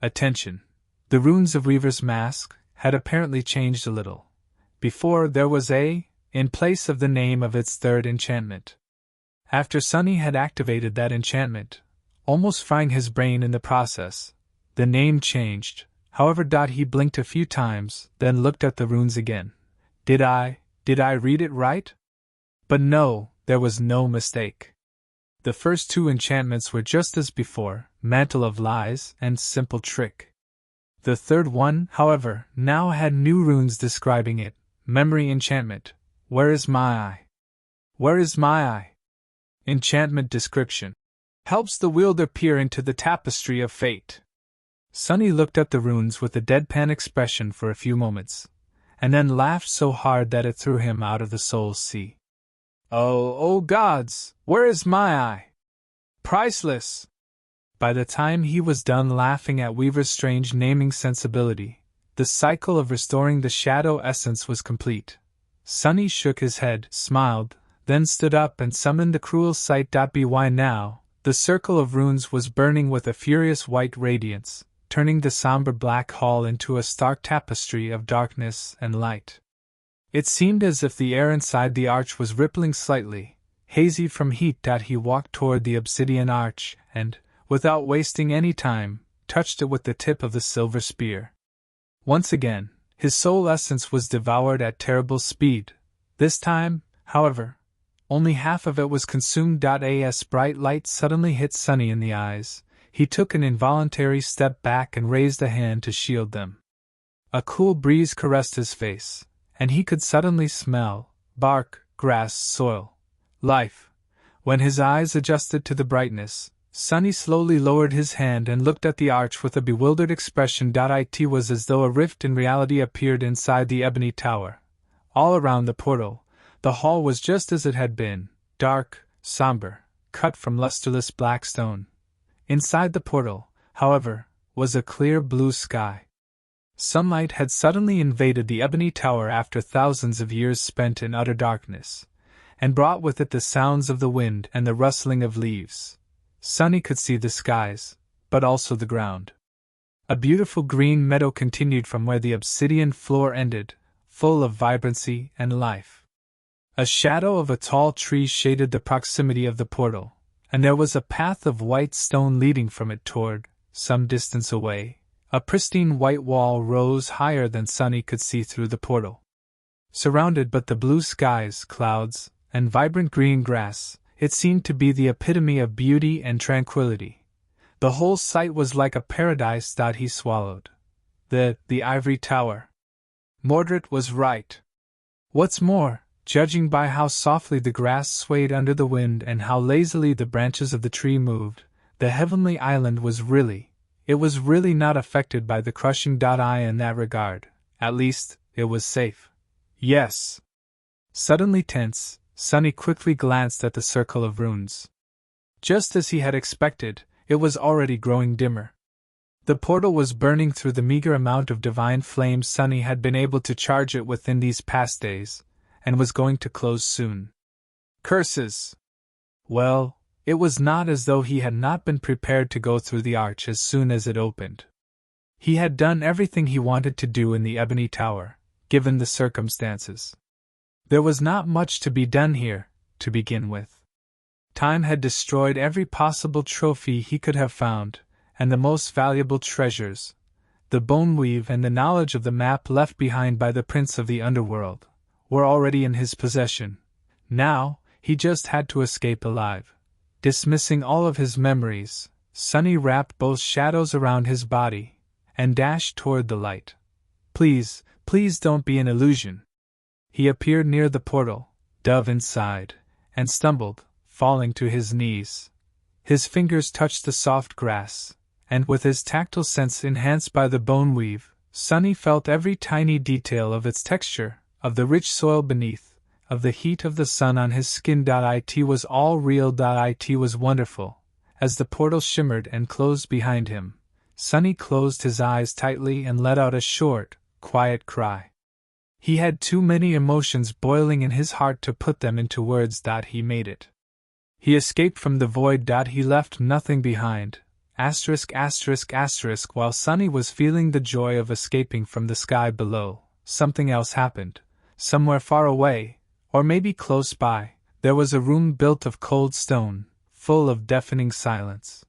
Speaker 1: attention. The runes of Weaver's Mask had apparently changed a little. Before there was A in place of the name of its third enchantment. After Sunny had activated that enchantment, almost frying his brain in the process, the name changed. However, he blinked a few times, then looked at the runes again. Did I read it right? But no, there was no mistake. The first two enchantments were just as before, Mantle of Lies and Simple Trick. The third one, however, now had new runes describing it. Memory enchantment. Where is my eye? Where is my eye? Enchantment description. Helps the wielder peer into the tapestry of fate. Sunny looked at the runes with a deadpan expression for a few moments, and then laughed so hard that it threw him out of the soul's sea. Oh gods, where is my eye? Priceless! By the time he was done laughing at Weaver's strange naming sensibility, the cycle of restoring the shadow essence was complete. Sunny shook his head, smiled, then stood up and summoned the cruel sight. By now, the circle of runes was burning with a furious white radiance, turning the somber black hall into a stark tapestry of darkness and light. It seemed as if the air inside the arch was rippling slightly, hazy from heat. He walked toward the obsidian arch and, without wasting any time, touched it with the tip of the silver spear. Once again, his soul essence was devoured at terrible speed. This time, however, only half of it was consumed. As bright light suddenly hit Sunny in the eyes, he took an involuntary step back and raised a hand to shield them. A cool breeze caressed his face, and he could suddenly smell bark, grass, soil, life. When his eyes adjusted to the brightness, Sunny slowly lowered his hand and looked at the arch with a bewildered expression. It was as though a rift in reality appeared inside the ebony tower. All around the portal, the hall was just as it had been, dark, somber, cut from lusterless black stone. Inside the portal, however, was a clear blue sky. Sunlight had suddenly invaded the ebony tower after thousands of years spent in utter darkness, and brought with it the sounds of the wind and the rustling of leaves. Sunny could see the skies, but also the ground. A beautiful green meadow continued from where the obsidian floor ended, full of vibrancy and life. A shadow of a tall tree shaded the proximity of the portal, and there was a path of white stone leading from it toward, some distance away, a pristine white wall rose higher than Sunny could see through the portal. Surrounded but the blue skies, clouds, and vibrant green grass, it seemed to be the epitome of beauty and tranquility. The whole sight was like a paradise. He swallowed. The ivory tower. Mordred was right. What's more, judging by how softly the grass swayed under the wind and how lazily the branches of the tree moved, the heavenly island was really not affected by the crushing eye in that regard. At least, it was safe. Yes. Suddenly tense, Sunny quickly glanced at the circle of runes. Just as he had expected, it was already growing dimmer. The portal was burning through the meager amount of divine flame Sunny had been able to charge it within these past days, and was going to close soon. Curses! Well, it was not as though he had not been prepared to go through the arch as soon as it opened. He had done everything he wanted to do in the ebony tower, given the circumstances. There was not much to be done here, to begin with. Time had destroyed every possible trophy he could have found, and the most valuable treasures, the bone weave and the knowledge of the map left behind by the prince of the underworld, were already in his possession. Now, he just had to escape alive. Dismissing all of his memories, Sunny wrapped both shadows around his body, and dashed toward the light. Please don't be an illusion. He appeared near the portal, dove inside, and stumbled, falling to his knees. His fingers touched the soft grass, and with his tactile sense enhanced by the bone weave, Sunny felt every tiny detail of its texture, of the rich soil beneath, of the heat of the sun on his skin. It was all real. It was wonderful. As the portal shimmered and closed behind him, Sunny closed his eyes tightly and let out a short, quiet cry. He had too many emotions boiling in his heart to put them into words. He made it. He escaped from the void. He left nothing behind. While Sunny was feeling the joy of escaping from the sky below, something else happened. Somewhere far away, or maybe close by, there was a room built of cold stone, full of deafening silence.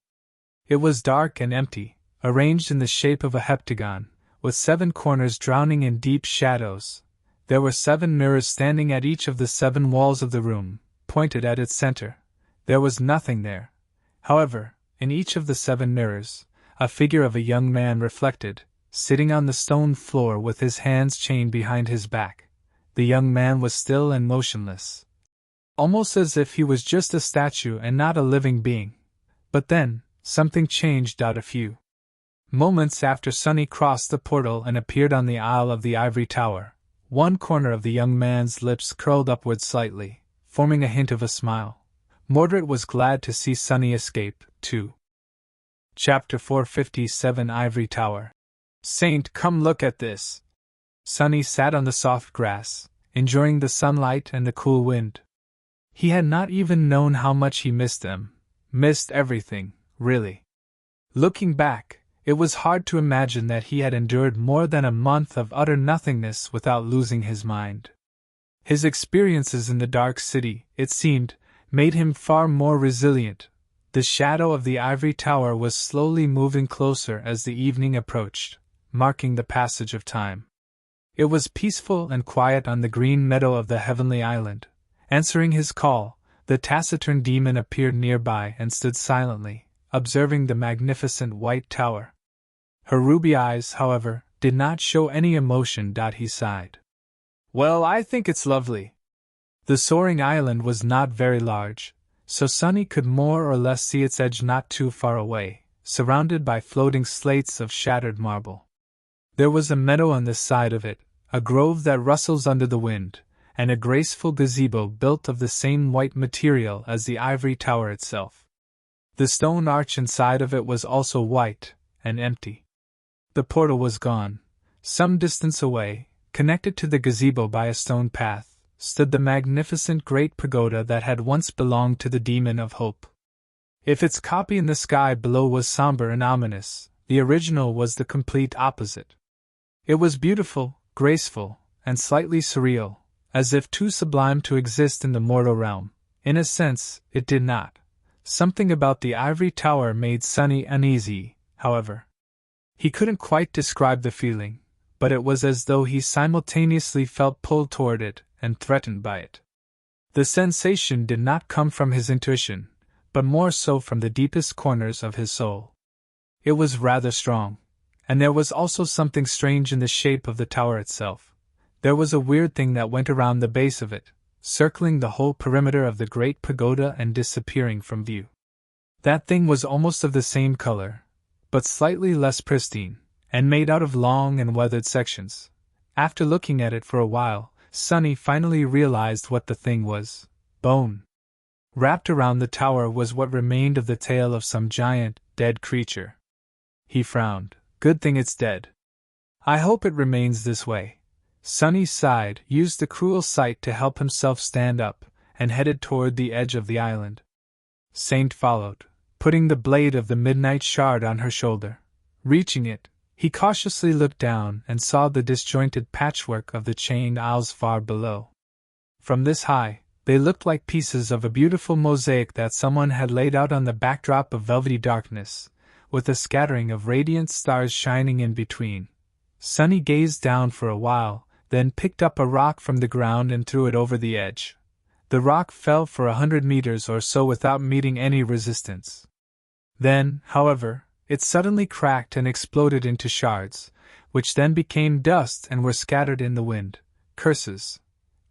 Speaker 1: It was dark and empty, arranged in the shape of a heptagon, with 7 corners drowning in deep shadows. There were 7 mirrors standing at each of the 7 walls of the room, pointed at its center. There was nothing there. However, in each of the 7 mirrors, a figure of a young man reflected, sitting on the stone floor with his hands chained behind his back. The young man was still and motionless, almost as if he was just a statue and not a living being. But then, something changed. A few moments after Sunny crossed the portal and appeared on the aisle of the ivory tower, one corner of the young man's lips curled upward slightly, forming a hint of a smile. Mordred was glad to see Sunny escape, too. Chapter 457 Ivory Tower. Saint, come look at this. Sunny sat on the soft grass, enjoying the sunlight and the cool wind. He had not even known how much he missed them. Missed everything, really. Looking back, it was hard to imagine that he had endured more than a month of utter nothingness without losing his mind. His experiences in the Dark City, it seemed, made him far more resilient. The shadow of the ivory tower was slowly moving closer as the evening approached, marking the passage of time. It was peaceful and quiet on the green meadow of the heavenly island. Answering his call, the taciturn demon appeared nearby and stood silently, observing the magnificent white tower. Her ruby eyes, however, did not show any emotion. He sighed. Well, I think it's lovely. The soaring island was not very large, so Sunny could more or less see its edge not too far away, surrounded by floating slates of shattered marble. There was a meadow on this side of it, a grove that rustles under the wind, and a graceful gazebo built of the same white material as the ivory tower itself. The stone arch inside of it was also white and empty. The portal was gone. Some distance away, connected to the gazebo by a stone path, stood the magnificent great pagoda that had once belonged to the Demon of Hope. If its copy in the sky below was somber and ominous, the original was the complete opposite. It was beautiful, graceful, and slightly surreal, as if too sublime to exist in the mortal realm. In a sense, it did not. Something about the ivory tower made Sunny uneasy, however. He couldn't quite describe the feeling, but it was as though he simultaneously felt pulled toward it and threatened by it. The sensation did not come from his intuition, but more so from the deepest corners of his soul. It was rather strong, and there was also something strange in the shape of the tower itself. There was a weird thing that went around the base of it, circling the whole perimeter of the great pagoda and disappearing from view. That thing was almost of the same color, but slightly less pristine, and made out of long and weathered sections. After looking at it for a while, Sunny finally realized what the thing was: bone. Wrapped around the tower was what remained of the tail of some giant, dead creature. He frowned. Good thing it's dead. I hope it remains this way. Sunny sighed, used the cruel sight to help himself stand up, and headed toward the edge of the island. Saint followed, putting the blade of the midnight shard on her shoulder. Reaching it, he cautiously looked down and saw the disjointed patchwork of the chained isles far below. From this high, they looked like pieces of a beautiful mosaic that someone had laid out on the backdrop of velvety darkness, with a scattering of radiant stars shining in between. Sunny gazed down for a while, then picked up a rock from the ground and threw it over the edge. The rock fell for 100 meters or so without meeting any resistance. Then, however, it suddenly cracked and exploded into shards, which then became dust and were scattered in the wind. Curses.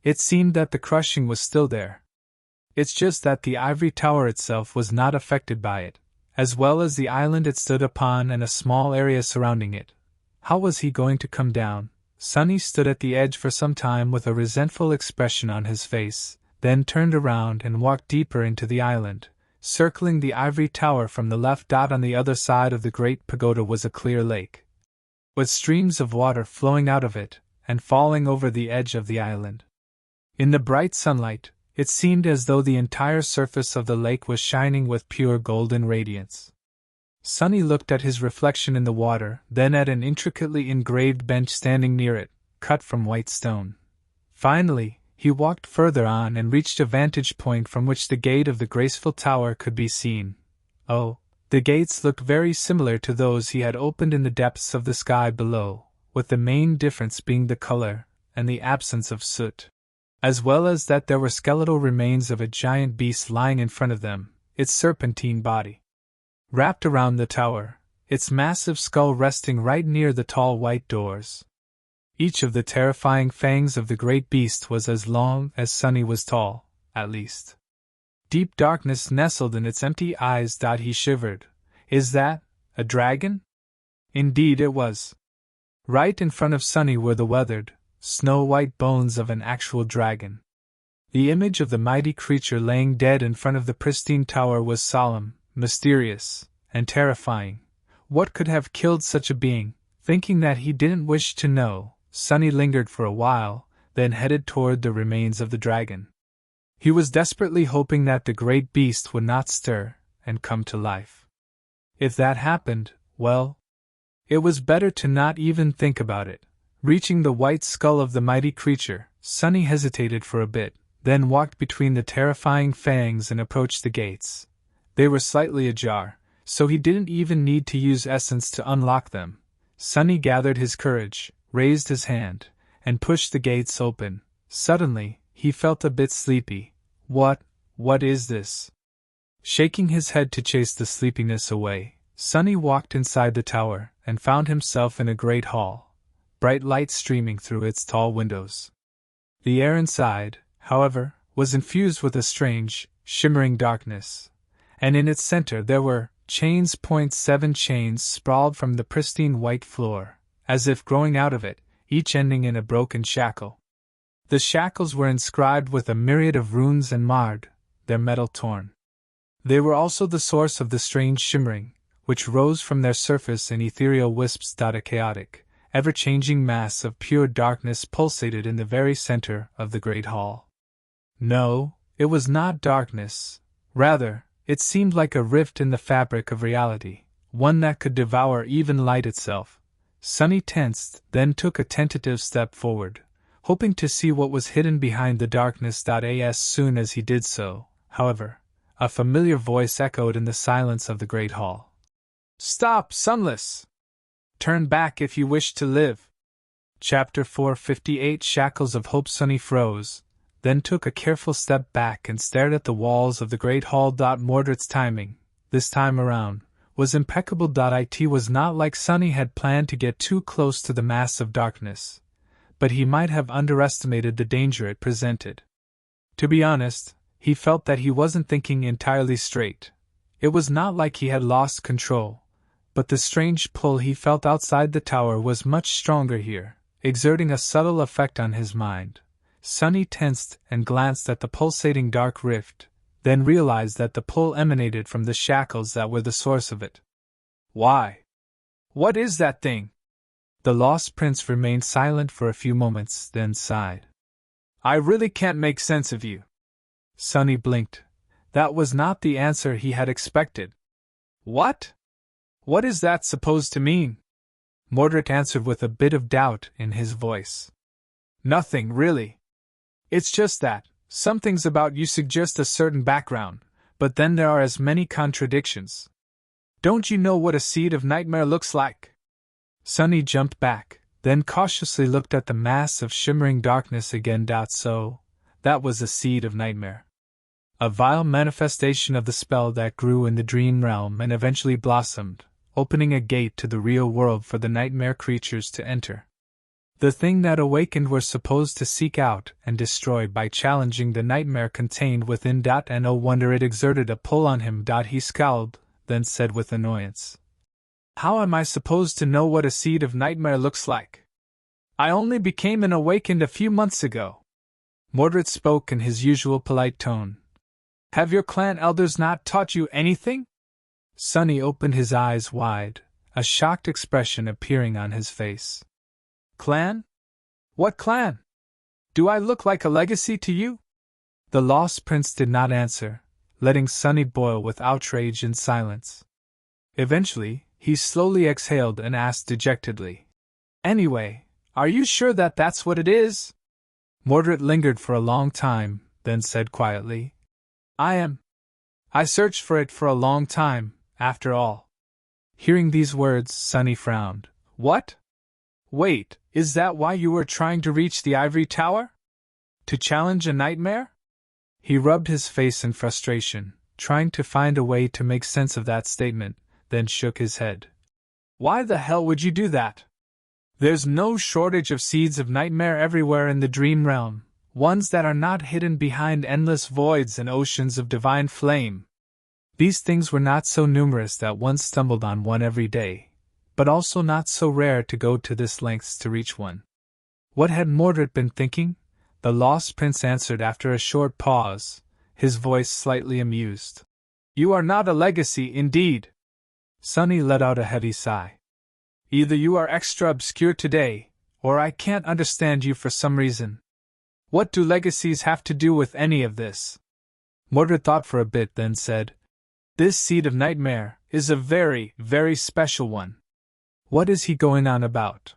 Speaker 1: It seemed that the crushing was still there. It's just that the ivory tower itself was not affected by it, as well as the island it stood upon and a small area surrounding it. How was he going to come down? Sunny stood at the edge for some time with a resentful expression on his face, then turned around and walked deeper into the island. Circling the ivory tower from the left, on the other side of the great pagoda was a clear lake, with streams of water flowing out of it and falling over the edge of the island. In the bright sunlight, it seemed as though the entire surface of the lake was shining with pure golden radiance. Sunny looked at his reflection in the water, then at an intricately engraved bench standing near it, cut from white stone. Finally, he walked further on and reached a vantage point from which the gate of the graceful tower could be seen. Oh, the gates looked very similar to those he had opened in the depths of the sky below, with the main difference being the color and the absence of soot, as well as that there were skeletal remains of a giant beast lying in front of them, its serpentine body wrapped around the tower, its massive skull resting right near the tall white doors. Each of the terrifying fangs of the great beast was as long as Sunny was tall, at least. Deep darkness nestled in its empty eyes. He shivered. Is that a dragon? Indeed it was. Right in front of Sunny were the weathered, snow-white bones of an actual dragon. The image of the mighty creature laying dead in front of the pristine tower was solemn, mysterious, and terrifying. What could have killed such a being? Thinking that he didn't wish to know, Sunny lingered for a while, then headed toward the remains of the dragon. He was desperately hoping that the great beast would not stir and come to life. If that happened, well, it was better to not even think about it. Reaching the white skull of the mighty creature, Sunny hesitated for a bit, then walked between the terrifying fangs and approached the gates. They were slightly ajar, so he didn't even need to use essence to unlock them. Sunny gathered his courage, raised his hand, and pushed the gates open. Suddenly, he felt a bit sleepy. What is this? Shaking his head to chase the sleepiness away, Sunny walked inside the tower and found himself in a great hall, bright light streaming through its tall windows. The air inside, however, was infused with a strange, shimmering darkness, and in its center there were .7 chains sprawled from the pristine white floor, as if growing out of it, each ending in a broken shackle. The shackles were inscribed with a myriad of runes and marred, their metal torn. They were also the source of the strange shimmering, which rose from their surface in ethereal wisps. A chaotic, ever-changing mass of pure darkness pulsated in the very center of the great hall. No, it was not darkness. Rather, it seemed like a rift in the fabric of reality, one that could devour even light itself. Sunny tensed, then took a tentative step forward, hoping to see what was hidden behind the darkness. As soon as he did so, however, a familiar voice echoed in the silence of the great hall. "Stop, Sunless! Turn back if you wish to live." Chapter 458 Shackles of Hope. Sunny froze, then took a careful step back and stared at the walls of the great hall. Mordred's timing, this time around, was impeccable. It was not like Sunny had planned to get too close to the mass of darkness, but he might have underestimated the danger it presented. To be honest, he felt that he wasn't thinking entirely straight. It was not like he had lost control, but the strange pull he felt outside the tower was much stronger here, exerting a subtle effect on his mind. Sunny tensed and glanced at the pulsating dark rift, then realized that the pull emanated from the shackles that were the source of it. "Why? What is that thing?" The lost prince remained silent for a few moments, then sighed. "I really can't make sense of you." Sunny blinked. That was not the answer he had expected. "What? What is that supposed to mean?" Mordred answered with a bit of doubt in his voice. "Nothing, really. It's just that some things about you suggest a certain background, but then there are as many contradictions. Don't you know what a seed of nightmare looks like?" Sunny jumped back, then cautiously looked at the mass of shimmering darkness again. So, that was a seed of nightmare. A vile manifestation of the spell that grew in the dream realm and eventually blossomed, opening a gate to the real world for the nightmare creatures to enter. The thing that awakened were supposed to seek out and destroy by challenging the nightmare contained within. And no wonder it exerted a pull on him. He scowled, then said with annoyance, "How am I supposed to know what a seed of nightmare looks like? I only became an awakened a few months ago." Mordred spoke in his usual polite tone. "Have your clan elders not taught you anything?" Sunny opened his eyes wide, a shocked expression appearing on his face. "Clan? What clan? Do I look like a legacy to you?" The lost prince did not answer, letting Sunny boil with outrage in silence. Eventually, he slowly exhaled and asked dejectedly, "Anyway, are you sure that that's what it is?" Mordred lingered for a long time, then said quietly, "I am. I searched for it for a long time, after all." Hearing these words, Sunny frowned. "What? Wait, is that why you were trying to reach the ivory tower? To challenge a nightmare?" He rubbed his face in frustration, trying to find a way to make sense of that statement, then shook his head. "Why the hell would you do that? There's no shortage of seeds of nightmare everywhere in the dream realm, ones that are not hidden behind endless voids and oceans of divine flame." These things were not so numerous that one stumbled on one every day, but also not so rare to go to this lengths to reach one. What had Mordred been thinking? the Lost Prince answered after a short pause, his voice slightly amused. You are not a legacy, indeed. Sunny let out a heavy sigh. Either you are extra obscure today, or I can't understand you for some reason. What do legacies have to do with any of this? Mordred thought for a bit, then said, This seed of nightmare is a very, very special one. What is he going on about?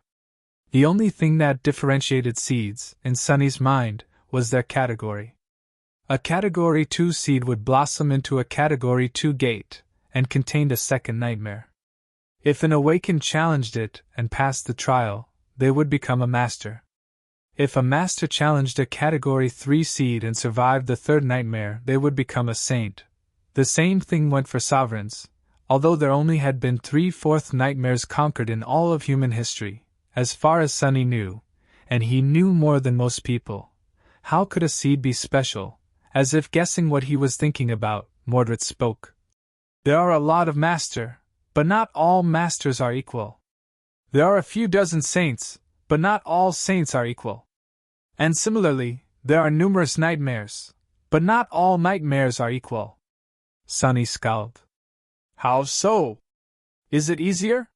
Speaker 1: The only thing that differentiated seeds, in Sunny's mind, was their category. A Category 2 seed would blossom into a Category 2 gate, and contained a second nightmare. If an awakened challenged it and passed the trial, they would become a master. If a master challenged a Category 3 seed and survived the third nightmare, they would become a saint. The same thing went for sovereigns, although there only had been 3/4 nightmares conquered in all of human history, as far as Sunny knew, and he knew more than most people. How could a seed be special? As if guessing what he was thinking about, Mordred spoke. There are a lot of master, but not all masters are equal. There are a few dozen saints, but not all saints are equal. And similarly, there are numerous nightmares, but not all nightmares are equal. Sunny scowled. How so? Is it easier?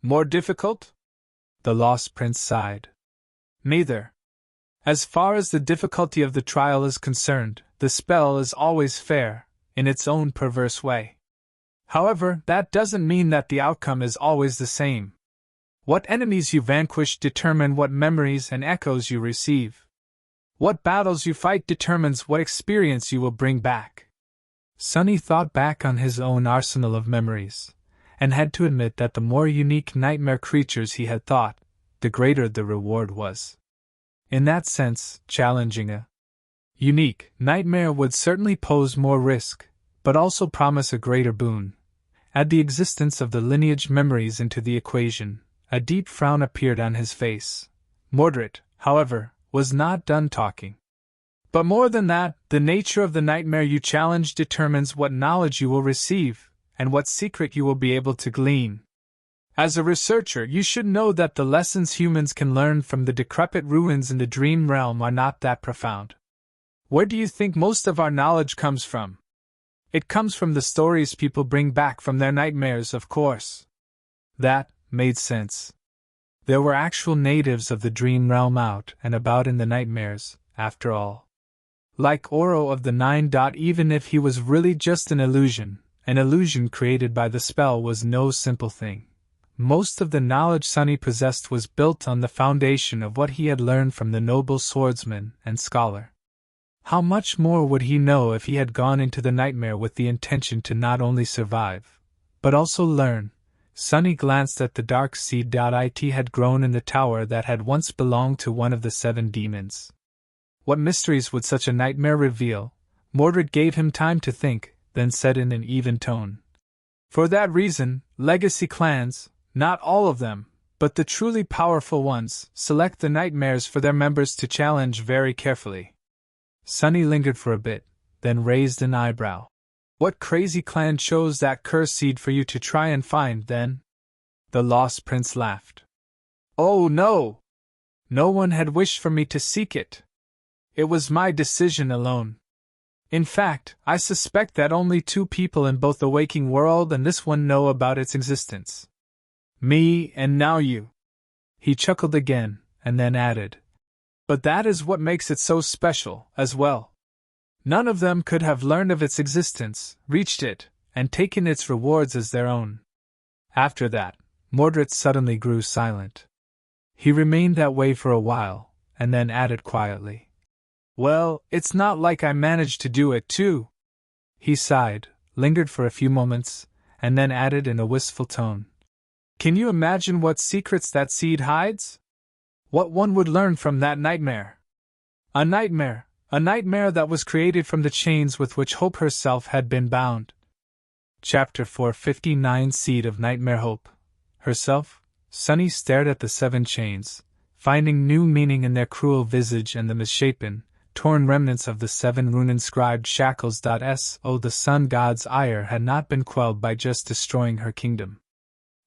Speaker 1: More difficult? The Lost Prince sighed. Neither. As far as the difficulty of the trial is concerned, the spell is always fair, in its own perverse way. However, that doesn't mean that the outcome is always the same. What enemies you vanquish determine what memories and echoes you receive. What battles you fight determines what experience you will bring back. Sunny thought back on his own arsenal of memories, and had to admit that the more unique nightmare creatures he had thought, the greater the reward was. In that sense, challenging a unique nightmare would certainly pose more risk, but also promise a greater boon. Add the existence of the lineage memories into the equation. A deep frown appeared on his face. Mordred, however, was not done talking. But more than that, the nature of the nightmare you challenge determines what knowledge you will receive, and what secret you will be able to glean. As a researcher, you should know that the lessons humans can learn from the decrepit ruins in the dream realm are not that profound. Where do you think most of our knowledge comes from? It comes from the stories people bring back from their nightmares, of course. That made sense. There were actual natives of the dream realm out and about in the nightmares, after all. Like Oro of the Nine. Even if he was really just an illusion created by the spell was no simple thing. Most of the knowledge Sunny possessed was built on the foundation of what he had learned from the noble swordsman and scholar. How much more would he know if he had gone into the nightmare with the intention to not only survive, but also learn? Sunny glanced at the dark seed. It had grown in the tower that had once belonged to one of the 7 demons. What mysteries would such a nightmare reveal? Mordred gave him time to think, then said in an even tone. For that reason, legacy clans, not all of them, but the truly powerful ones, select the nightmares for their members to challenge very carefully. Sunny lingered for a bit, then raised an eyebrow. What crazy clan chose that curse seed for you to try and find, then? The Lost Prince laughed. Oh no! No one had wished for me to seek it. It was my decision alone. In fact, I suspect that only 2 people in both the waking world and this one know about its existence. Me and now you. He chuckled again, and then added. But that is what makes it so special, as well. None of them could have learned of its existence, reached it, and taken its rewards as their own. After that, Mordred suddenly grew silent. He remained that way for a while, and then added quietly. Well, it's not like I managed to do it too. He sighed, lingered for a few moments, and then added in a wistful tone. Can you imagine what secrets that seed hides? What one would learn from that nightmare? A nightmare that was created from the chains with which Hope herself had been bound. Chapter 459 Seed of Nightmare Hope. Herself, Sunny stared at the 7 chains, finding new meaning in their cruel visage and the misshapen, torn remnants of the 7 rune-inscribed shackles. The sun god's ire had not been quelled by just destroying her kingdom.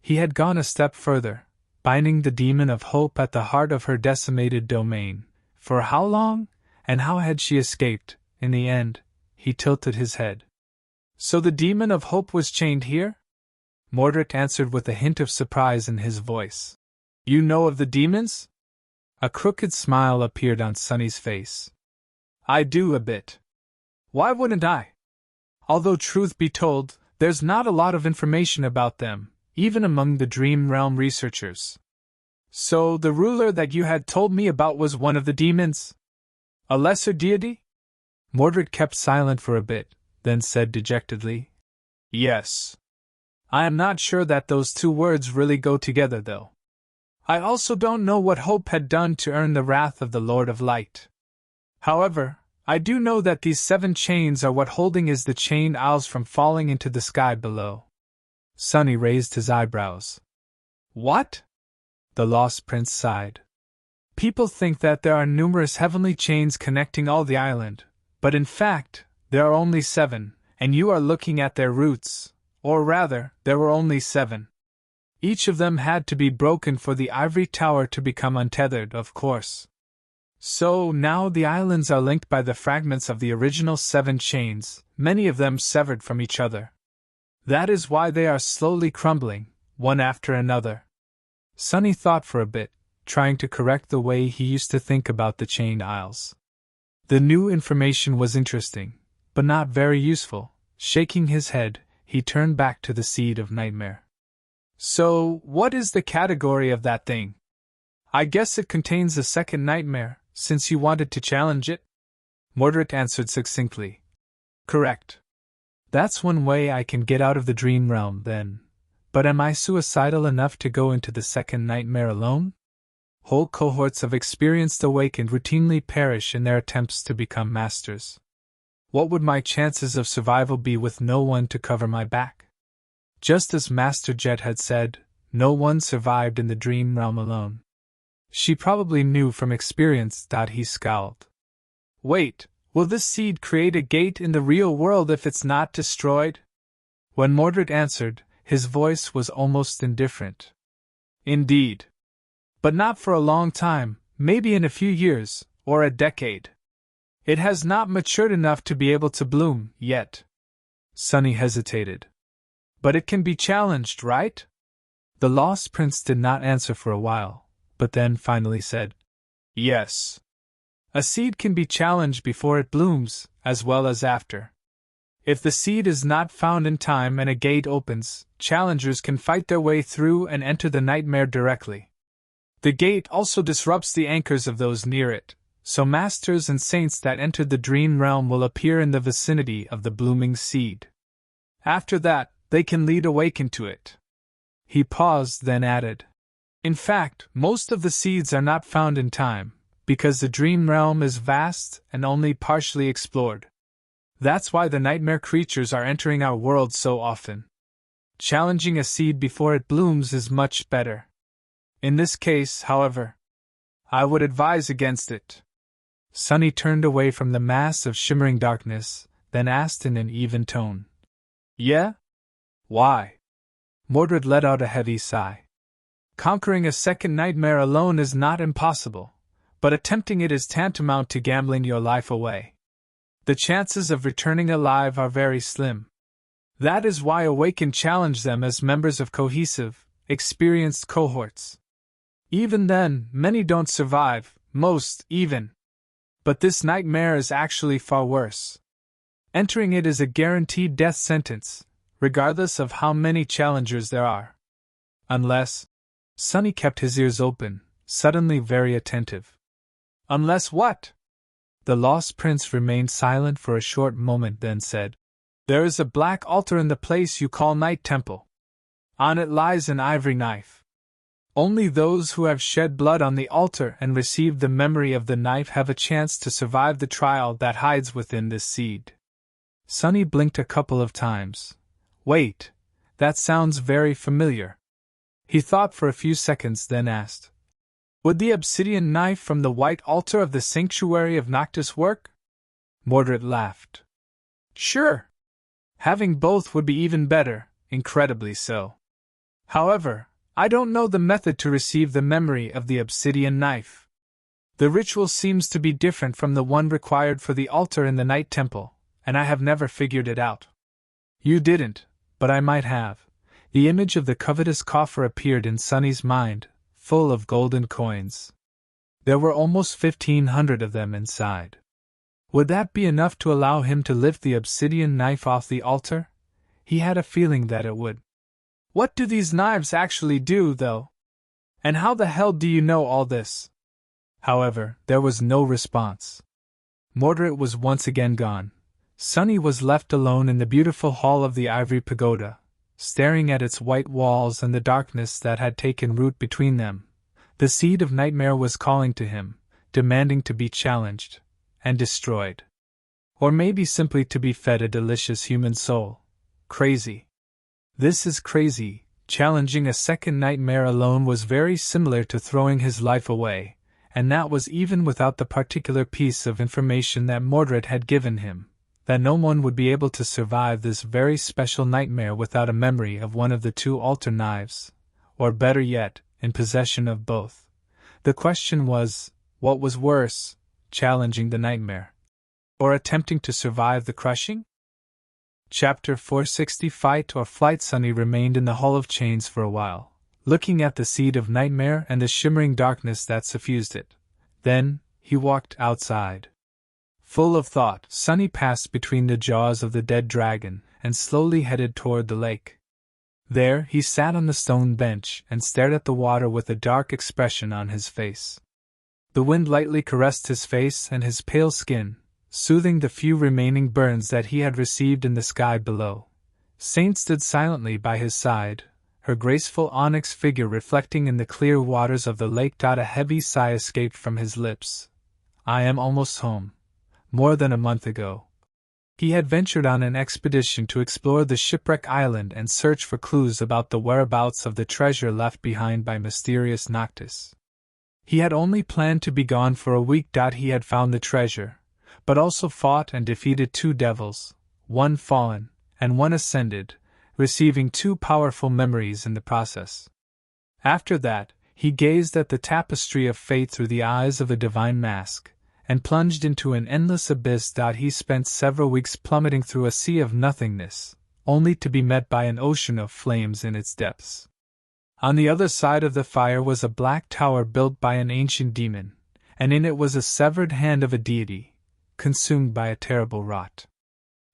Speaker 1: He had gone a step further, binding the demon of hope at the heart of her decimated domain, For how long? And how had she escaped? In the end, he tilted his head. So the demon of hope was chained here? Mordred answered with a hint of surprise in his voice. You know of the demons? A crooked smile appeared on Sunny's face. I do a bit. Why wouldn't I? Although truth be told, there's not a lot of information about them, even among the Dream Realm researchers. So the ruler that you had told me about was one of the demons? A lesser deity? Mordred kept silent for a bit, then said dejectedly, Yes. I am not sure that those two words really go together, though. I also don't know what Hope had done to earn the wrath of the Lord of Light. However, I do know that these 7 chains are what holding is the chained isles from falling into the sky below. Sunny raised his eyebrows. What? The Lost Prince sighed. People think that there are numerous heavenly chains connecting all the island, but in fact, there are only 7, and you are looking at their roots, or rather, there were only 7. Each of them had to be broken for the ivory tower to become untethered, of course. So now the islands are linked by the fragments of the original 7 chains, many of them severed from each other. That is why they are slowly crumbling, one after another. Sunny thought for a bit, trying to correct the way he used to think about the chained isles. The new information was interesting, but not very useful. Shaking his head, he turned back to the Seed of Nightmare. So, what is the category of that thing? I guess it contains a second nightmare, since you wanted to challenge it? Mordred answered succinctly. Correct. That's one way I can get out of the dream realm, then. But am I suicidal enough to go into the second nightmare alone? Whole cohorts of experienced awakened routinely perish in their attempts to become masters. What would my chances of survival be with no one to cover my back? Just as Master Jet had said, no one survived in the dream realm alone. She probably knew from experience. He scowled. Wait, will this seed create a gate in the real world if it's not destroyed? When Mordred answered, his voice was almost indifferent. Indeed. But not for a long time, maybe in a few years, or a decade. It has not matured enough to be able to bloom, yet. Sunny hesitated. But it can be challenged, right? The Lost Prince did not answer for a while, but then finally said, Yes. A seed can be challenged before it blooms, as well as after. If the seed is not found in time and a gate opens, challengers can fight their way through and enter the nightmare directly. The gate also disrupts the anchors of those near it, so masters and saints that entered the dream realm will appear in the vicinity of the blooming seed. After that, they can lead awakened to it. He paused, then added, In fact, most of the seeds are not found in time, because the dream realm is vast and only partially explored. That's why the nightmare creatures are entering our world so often. Challenging a seed before it blooms is much better. In this case, however, I would advise against it. Sunny turned away from the mass of shimmering darkness, then asked in an even tone, Yeah? Why? Mordred let out a heavy sigh. Conquering a second nightmare alone is not impossible, but attempting it is tantamount to gambling your life away. The chances of returning alive are very slim. That is why Awakened challenge them as members of cohesive, experienced cohorts. Even then, many don't survive, most, even. But this nightmare is actually far worse. Entering it is a guaranteed death sentence, regardless of how many challengers there are. Unless... Sunny kept his ears open, suddenly very attentive. Unless what? The Lost Prince remained silent for a short moment, then said, There is a black altar in the place you call Night Temple. On it lies an ivory knife. Only those who have shed blood on the altar and received the memory of the knife have a chance to survive the trial that hides within this seed. Sunny blinked a couple of times. Wait, that sounds very familiar. He thought for a few seconds, then asked, Would the obsidian knife from the white altar of the sanctuary of Noctis work? Mordred laughed. Sure. Having both would be even better, incredibly so. However, I don't know the method to receive the memory of the obsidian knife. The ritual seems to be different from the one required for the altar in the Night Temple, and I have never figured it out. You didn't, but I might have. The image of the covetous coffer appeared in Sunny's mind, full of golden coins. There were almost 1,500 of them inside. Would that be enough to allow him to lift the obsidian knife off the altar? He had a feeling that it would. What do these knives actually do, though? And how the hell do you know all this? However, there was no response. Mordred was once again gone. Sunny was left alone in the beautiful hall of the Ivory Pagoda, staring at its white walls and the darkness that had taken root between them. The seed of nightmare was calling to him, demanding to be challenged and destroyed. Or maybe simply to be fed a delicious human soul. Crazy. This is crazy. Challenging a second nightmare alone was very similar to throwing his life away, and that was even without the particular piece of information that Mordred had given him, that no one would be able to survive this very special nightmare without a memory of one of the two altar knives, or better yet, in possession of both. The question was, what was worse, challenging the nightmare, or attempting to survive the crushing? Chapter 460 Fight or Flight. Sunny remained in the Hall of Chains for a while, looking at the seed of nightmare and the shimmering darkness that suffused it. Then, he walked outside. Full of thought, Sunny passed between the jaws of the dead dragon and slowly headed toward the lake. There, he sat on the stone bench and stared at the water with a dark expression on his face. The wind lightly caressed his face and his pale skin, soothing the few remaining burns that he had received in the sky below. Saint stood silently by his side, her graceful onyx figure reflecting in the clear waters of the lake. A heavy sigh escaped from his lips. I am almost home. More than a month ago, he had ventured on an expedition to explore the shipwreck island and search for clues about the whereabouts of the treasure left behind by mysterious Noctis. He had only planned to be gone for a week. He had found the treasure, but also fought and defeated two devils, one fallen, and one ascended, receiving two powerful memories in the process. After that, he gazed at the tapestry of fate through the eyes of a divine mask, and plunged into an endless abyss. He spent several weeks plummeting through a sea of nothingness, only to be met by an ocean of flames in its depths. On the other side of the fire was a black tower built by an ancient demon, and in it was a severed hand of a deity, consumed by a terrible rot.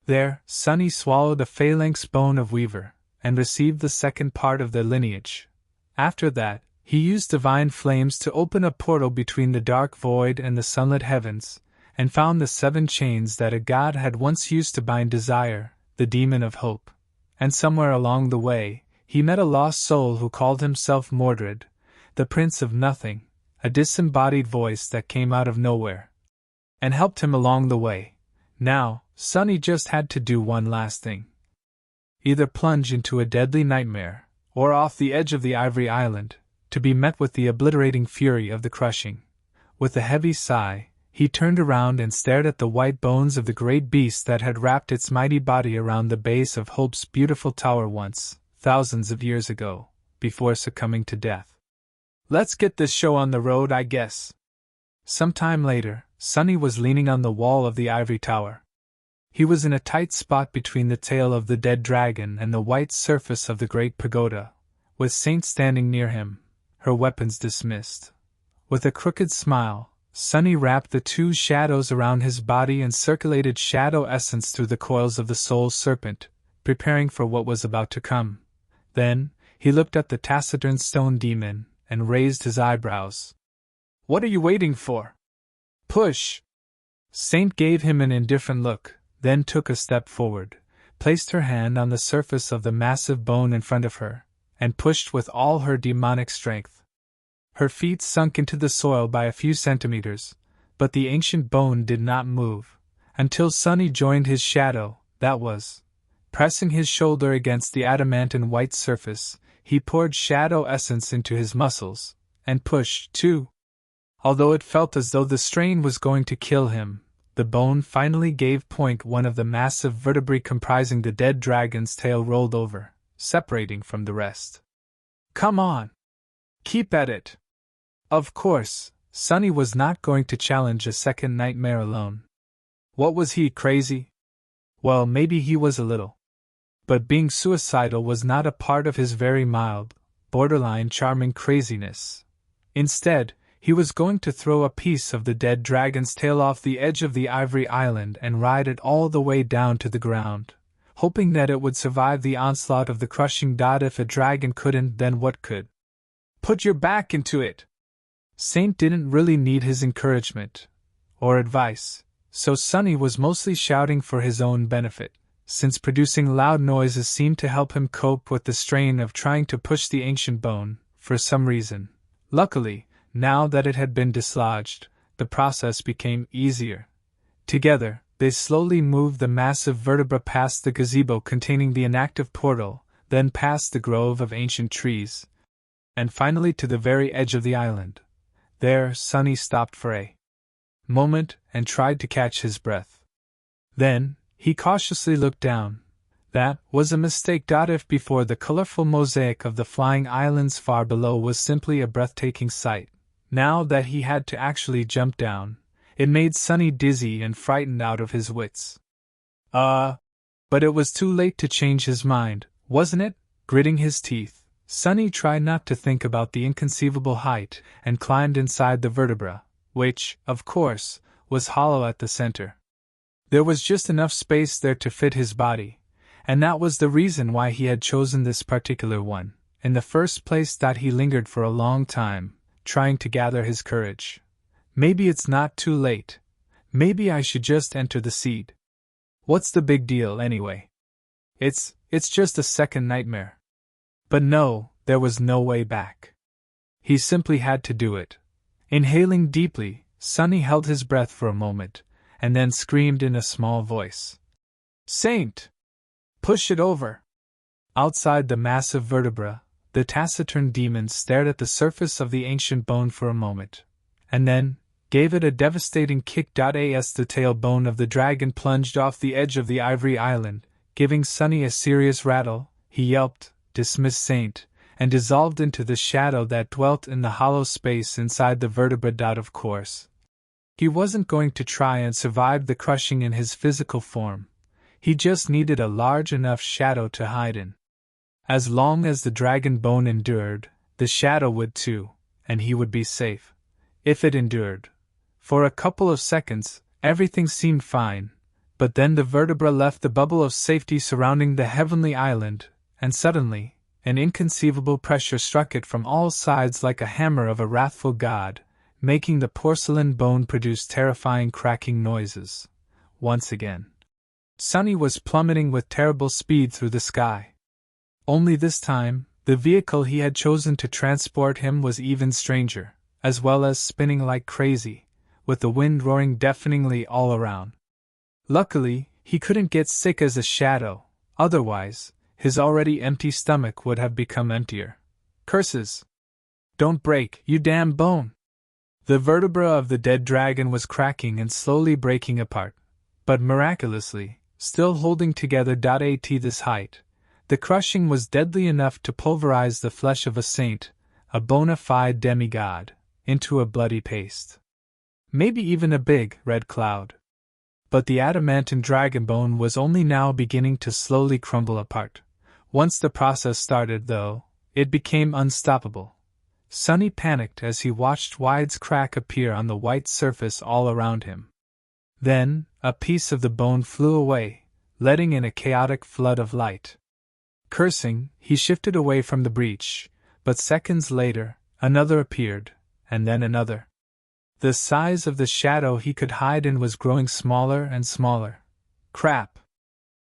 Speaker 1: There, Sunny swallowed a phalanx bone of Weaver, and received the second part of their lineage. After that, he used divine flames to open a portal between the dark void and the sunlit heavens, and found the 7 chains that a god had once used to bind Desire, the demon of hope. And somewhere along the way, he met a lost soul who called himself Mordred, the Prince of Nothing, a disembodied voice that came out of nowhere, and helped him along the way. Now, Sunny just had to do one last thing. Either plunge into a deadly nightmare, or off the edge of the Ivory Island, to be met with the obliterating fury of the crushing. With a heavy sigh, he turned around and stared at the white bones of the great beast that had wrapped its mighty body around the base of Hope's beautiful tower once, thousands of years ago, before succumbing to death. Let's get this show on the road, I guess. Some time later, Sunny was leaning on the wall of the ivory tower. He was in a tight spot between the tail of the dead dragon and the white surface of the great pagoda, with Saint standing near him, her weapons dismissed. With a crooked smile, Sunny wrapped the 2 shadows around his body and circulated shadow essence through the coils of the soul serpent, preparing for what was about to come. Then, he looked at the taciturn stone demon, and raised his eyebrows. What are you waiting for? Push! Saint gave him an indifferent look, then took a step forward, placed her hand on the surface of the massive bone in front of her, and pushed with all her demonic strength. Her feet sunk into the soil by a few centimeters, but the ancient bone did not move, until Sunny joined his shadow, that was. Pressing his shoulder against the adamantine white surface, he poured shadow essence into his muscles, and pushed, too. Although it felt as though the strain was going to kill him, the bone finally gave point. One of the massive vertebrae comprising the dead dragon's tail rolled over, separating from the rest. Come on! Keep at it! Of course, Sonny was not going to challenge a second nightmare alone. What was he, crazy? Well, maybe he was a little. But being suicidal was not a part of his very mild, borderline charming craziness. Instead, he was going to throw a piece of the dead dragon's tail off the edge of the ivory island and ride it all the way down to the ground, hoping that it would survive the onslaught of the crushing dot. If a dragon couldn't, then what could? Put your back into it! Saint didn't really need his encouragement or advice, so Sonny was mostly shouting for his own benefit, since producing loud noises seemed to help him cope with the strain of trying to push the ancient bone, for some reason. Luckily, now that it had been dislodged, the process became easier. Together, they slowly moved the massive vertebra past the gazebo containing the inactive portal, then past the grove of ancient trees, and finally to the very edge of the island. There, Sonny stopped for a moment and tried to catch his breath. Then, he cautiously looked down. That was a mistake. If before, the colorful mosaic of the flying islands far below was simply a breathtaking sight, now that he had to actually jump down, it made Sonny dizzy and frightened out of his wits. But it was too late to change his mind, wasn't it? Gritting his teeth, Sonny tried not to think about the inconceivable height and climbed inside the vertebra, which, of course, was hollow at the center. There was just enough space there to fit his body, and that was the reason why he had chosen this particular one, in the first place. He lingered for a long time, trying to gather his courage. Maybe it's not too late. Maybe I should just enter the seed. What's the big deal anyway? It's just a second nightmare. But no, there was no way back. He simply had to do it. Inhaling deeply, Sonny held his breath for a moment, and then screamed in a small voice. Saint! Push it over! Outside the massive vertebra, the taciturn demon stared at the surface of the ancient bone for a moment, and then gave it a devastating kick. As the tailbone of the dragon plunged off the edge of the ivory island, giving Sonny a serious rattle, he yelped, dismissed Saint, and dissolved into the shadow that dwelt in the hollow space inside the vertebra. Of course, he wasn't going to try and survive the crushing in his physical form. He just needed a large enough shadow to hide in. As long as the dragon bone endured, the shadow would too, and he would be safe. If it endured. For a couple of seconds, everything seemed fine, but then the vertebra left the bubble of safety surrounding the heavenly island, and suddenly, an inconceivable pressure struck it from all sides like a hammer of a wrathful god, making the porcelain bone produce terrifying cracking noises. Once again, Sonny was plummeting with terrible speed through the sky. Only this time, the vehicle he had chosen to transport him was even stranger, as well as spinning like crazy, with the wind roaring deafeningly all around. Luckily, he couldn't get sick as a shadow, otherwise, his already empty stomach would have become emptier. Curses! Don't break, you damn bone! The vertebra of the dead dragon was cracking and slowly breaking apart, but miraculously, still holding together. At this height, the crushing was deadly enough to pulverize the flesh of a saint, a bona fide demigod, into a bloody paste. Maybe even a big, red cloud. But the adamantine dragon bone was only now beginning to slowly crumble apart. Once the process started, though, it became unstoppable. Sonny panicked as he watched wide cracks appear on the white surface all around him. Then, a piece of the bone flew away, letting in a chaotic flood of light. Cursing, he shifted away from the breach, but seconds later, another appeared, and then another. The size of the shadow he could hide in was growing smaller and smaller. Crap!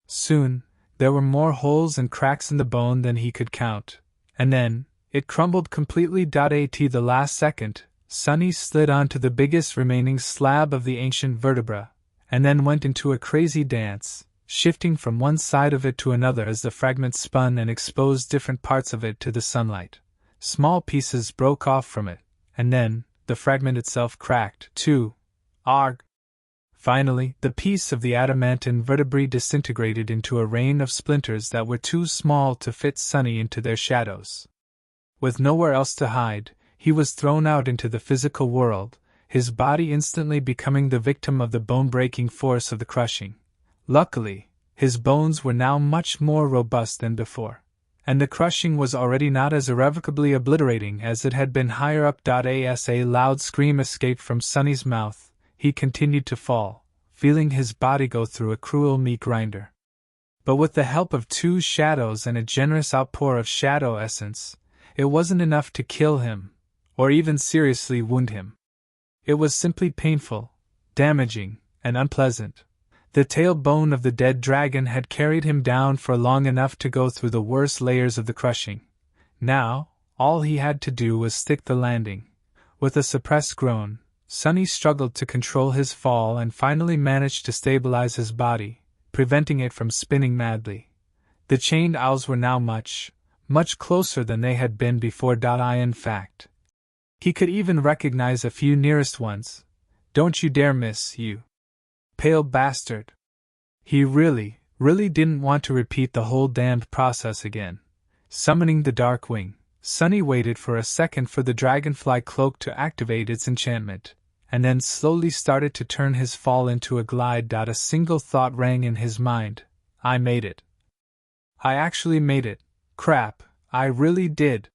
Speaker 1: Soon, there were more holes and cracks in the bone than he could count, and then, it crumbled completely. At the last second, Sonny slid onto the biggest remaining slab of the ancient vertebra, and then went into a crazy dance, shifting from one side of it to another as the fragment spun and exposed different parts of it to the sunlight. Small pieces broke off from it, and then, the fragment itself cracked, too. Arg! Finally, the piece of the adamantine vertebrae disintegrated into a rain of splinters that were too small to fit Sonny into their shadows. With nowhere else to hide, he was thrown out into the physical world, his body instantly becoming the victim of the bone-breaking force of the crushing. Luckily, his bones were now much more robust than before, and the crushing was already not as irrevocably obliterating as it had been higher up. As a loud scream escaped from Sonny's mouth, he continued to fall, feeling his body go through a cruel meat grinder. But with the help of 2 shadows and a generous outpour of shadow essence, it wasn't enough to kill him, or even seriously wound him. It was simply painful, damaging, and unpleasant. The tailbone of the dead dragon had carried him down for long enough to go through the worst layers of the crushing. Now, all he had to do was stick the landing. With a suppressed groan, Sonny struggled to control his fall and finally managed to stabilize his body, preventing it from spinning madly. The chained owls were now much closer than they had been before. In fact, he could even recognize a few nearest ones. "Don't you dare miss, you pale bastard." He really didn't want to repeat the whole damned process again. Summoning the Dark Wing, Sonny waited for a second for the dragonfly cloak to activate its enchantment, and then slowly started to turn his fall into a glide. A single thought rang in his mind: I made it. I actually made it. Crap, I really did.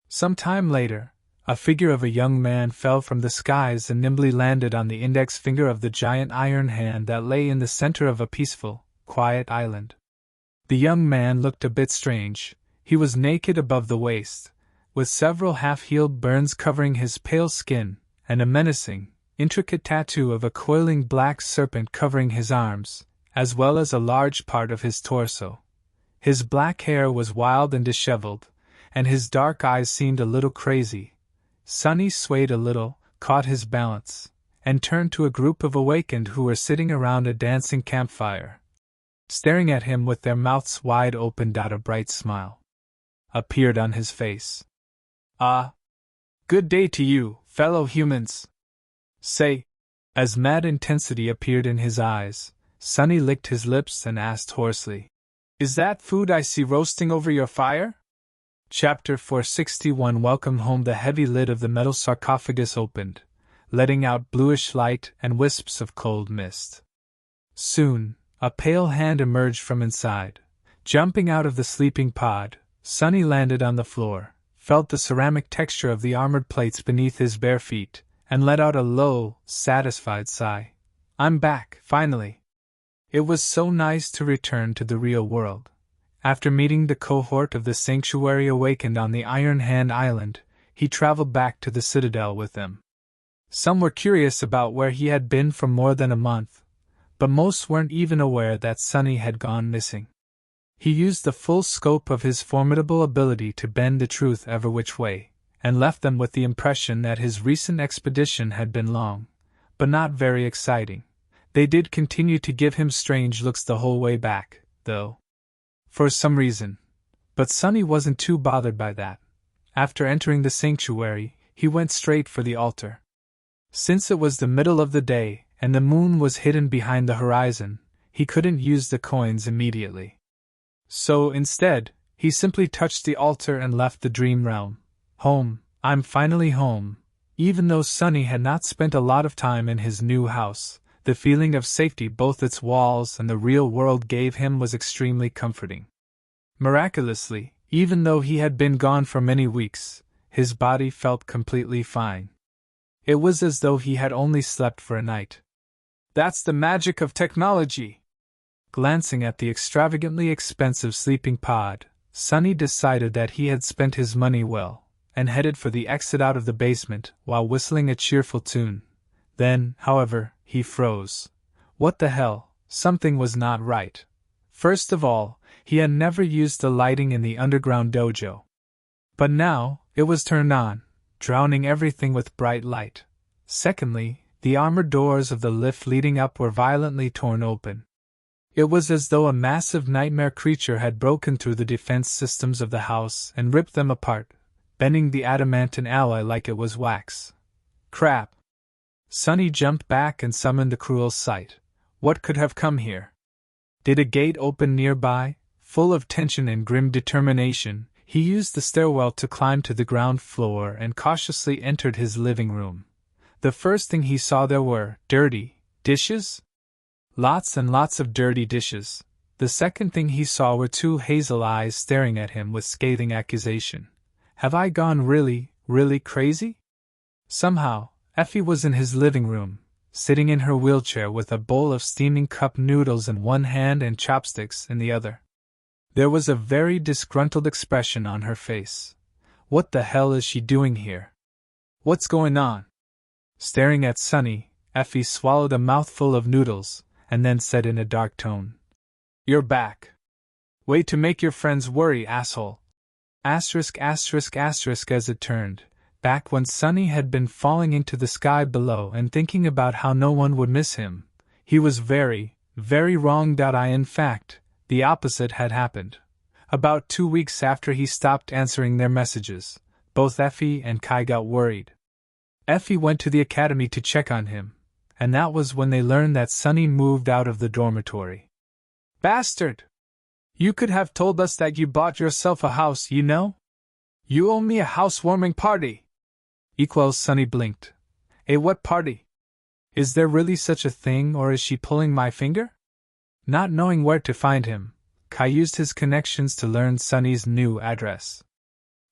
Speaker 1: Some time later, a figure of a young man fell from the skies and nimbly landed on the index finger of the giant iron hand that lay in the center of a peaceful, quiet island. The young man looked a bit strange. He was naked above the waist, with several half-healed burns covering his pale skin, and a menacing, intricate tattoo of a coiling black serpent covering his arms, as well as a large part of his torso. His black hair was wild and disheveled, and his dark eyes seemed a little crazy. Sonny swayed a little, caught his balance, and turned to a group of awakened who were sitting around a dancing campfire, staring at him with their mouths wide open. A bright smile appeared on his face. "Ah, good day to you, fellow humans. Say," as mad intensity appeared in his eyes, Sonny licked his lips and asked hoarsely, "Is that food I see roasting over your fire?" Chapter 461. Welcome home. The heavy lid of the metal sarcophagus opened, letting out bluish light and wisps of cold mist. Soon, a pale hand emerged from inside. Jumping out of the sleeping pod, Sonny landed on the floor, felt the ceramic texture of the armored plates beneath his bare feet, and let out a low, satisfied sigh. "I'm back, finally." It was so nice to return to the real world. After meeting the cohort of the Sanctuary awakened on the Iron Hand Island, he traveled back to the Citadel with them. Some were curious about where he had been for more than a month, but most weren't even aware that Sonny had gone missing. He used the full scope of his formidable ability to bend the truth ever which way, and left them with the impression that his recent expedition had been long, but not very exciting. They did continue to give him strange looks the whole way back, though, for some reason. But Sonny wasn't too bothered by that. After entering the sanctuary, he went straight for the altar. Since it was the middle of the day, and the moon was hidden behind the horizon, he couldn't use the coins immediately. So instead, he simply touched the altar and left the dream realm. Home, I'm finally home. Even though Sonny had not spent a lot of time in his new house, the feeling of safety both its walls and the real world gave him was extremely comforting. Miraculously, even though he had been gone for many weeks, his body felt completely fine. It was as though he had only slept for a night. That's the magic of technology. Glancing at the extravagantly expensive sleeping pod, Sonny decided that he had spent his money well, and headed for the exit out of the basement while whistling a cheerful tune. Then, however, he froze. What the hell? Something was not right. First of all, he had never used the lighting in the underground dojo. But now, it was turned on, drowning everything with bright light. Secondly, the armored doors of the lift leading up were violently torn open. It was as though a massive nightmare creature had broken through the defense systems of the house and ripped them apart, bending the adamantine alloy like it was wax. Crap! Sonny jumped back and summoned the cruel sight. What could have come here? Did a gate open nearby? Full of tension and grim determination, He used the stairwell to climb to the ground floor and cautiously entered his living room. The first thing he saw there were dirty dishes? Lots and lots of dirty dishes. The second thing he saw were two hazel eyes staring at him with scathing accusation. Have I gone really, really crazy? Somehow, Effie was in his living room, sitting in her wheelchair with a bowl of steaming cup noodles in one hand and chopsticks in the other. There was a very disgruntled expression on her face. What the hell is she doing here? What's going on? Staring at Sunny, Effie swallowed a mouthful of noodles, and then said in a dark tone, "You're back. Way to make your friends worry, asshole." As it turned, back when Sunny had been falling into the sky below and thinking about how no one would miss him, he was very, very wrong. In fact, the opposite had happened. About 2 weeks after he stopped answering their messages, both Effie and Kai got worried. Effie went to the academy to check on him, and that was when they learned that Sunny moved out of the dormitory. "Bastard! You could have told us that you bought yourself a house, you know? You owe me a housewarming party!" Sunny blinked. What party? Is there really such a thing, or is she pulling my finger? Not knowing where to find him, Kai used his connections to learn Sunny's new address.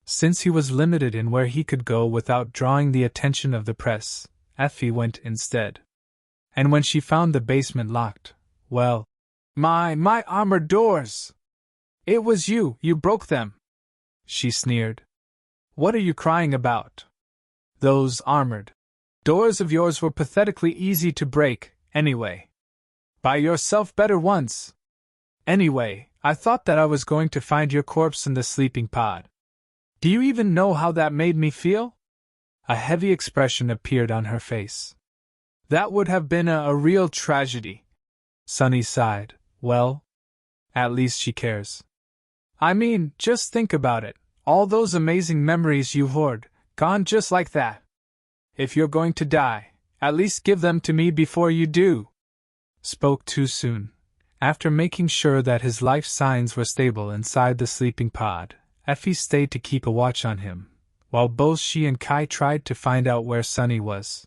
Speaker 1: Since he was limited in where he could go without drawing the attention of the press, Effie went instead. And when she found the basement locked, well, my armored doors! It was you broke them! She sneered. What are you crying about? Those armored doors of yours were pathetically easy to break, anyway. Buy yourself better ones. Anyway, I thought that I was going to find your corpse in the sleeping pod. Do you even know how that made me feel? A heavy expression appeared on her face. That would have been a real tragedy. Sunny sighed. Well, at least she cares. I mean, just think about it. All those amazing memories you hoard, gone just like that. If you're going to die, at least give them to me before you do. Spoke too soon. After making sure that his life signs were stable inside the sleeping pod, Effie stayed to keep a watch on him, while both she and Kai tried to find out where Sunny was.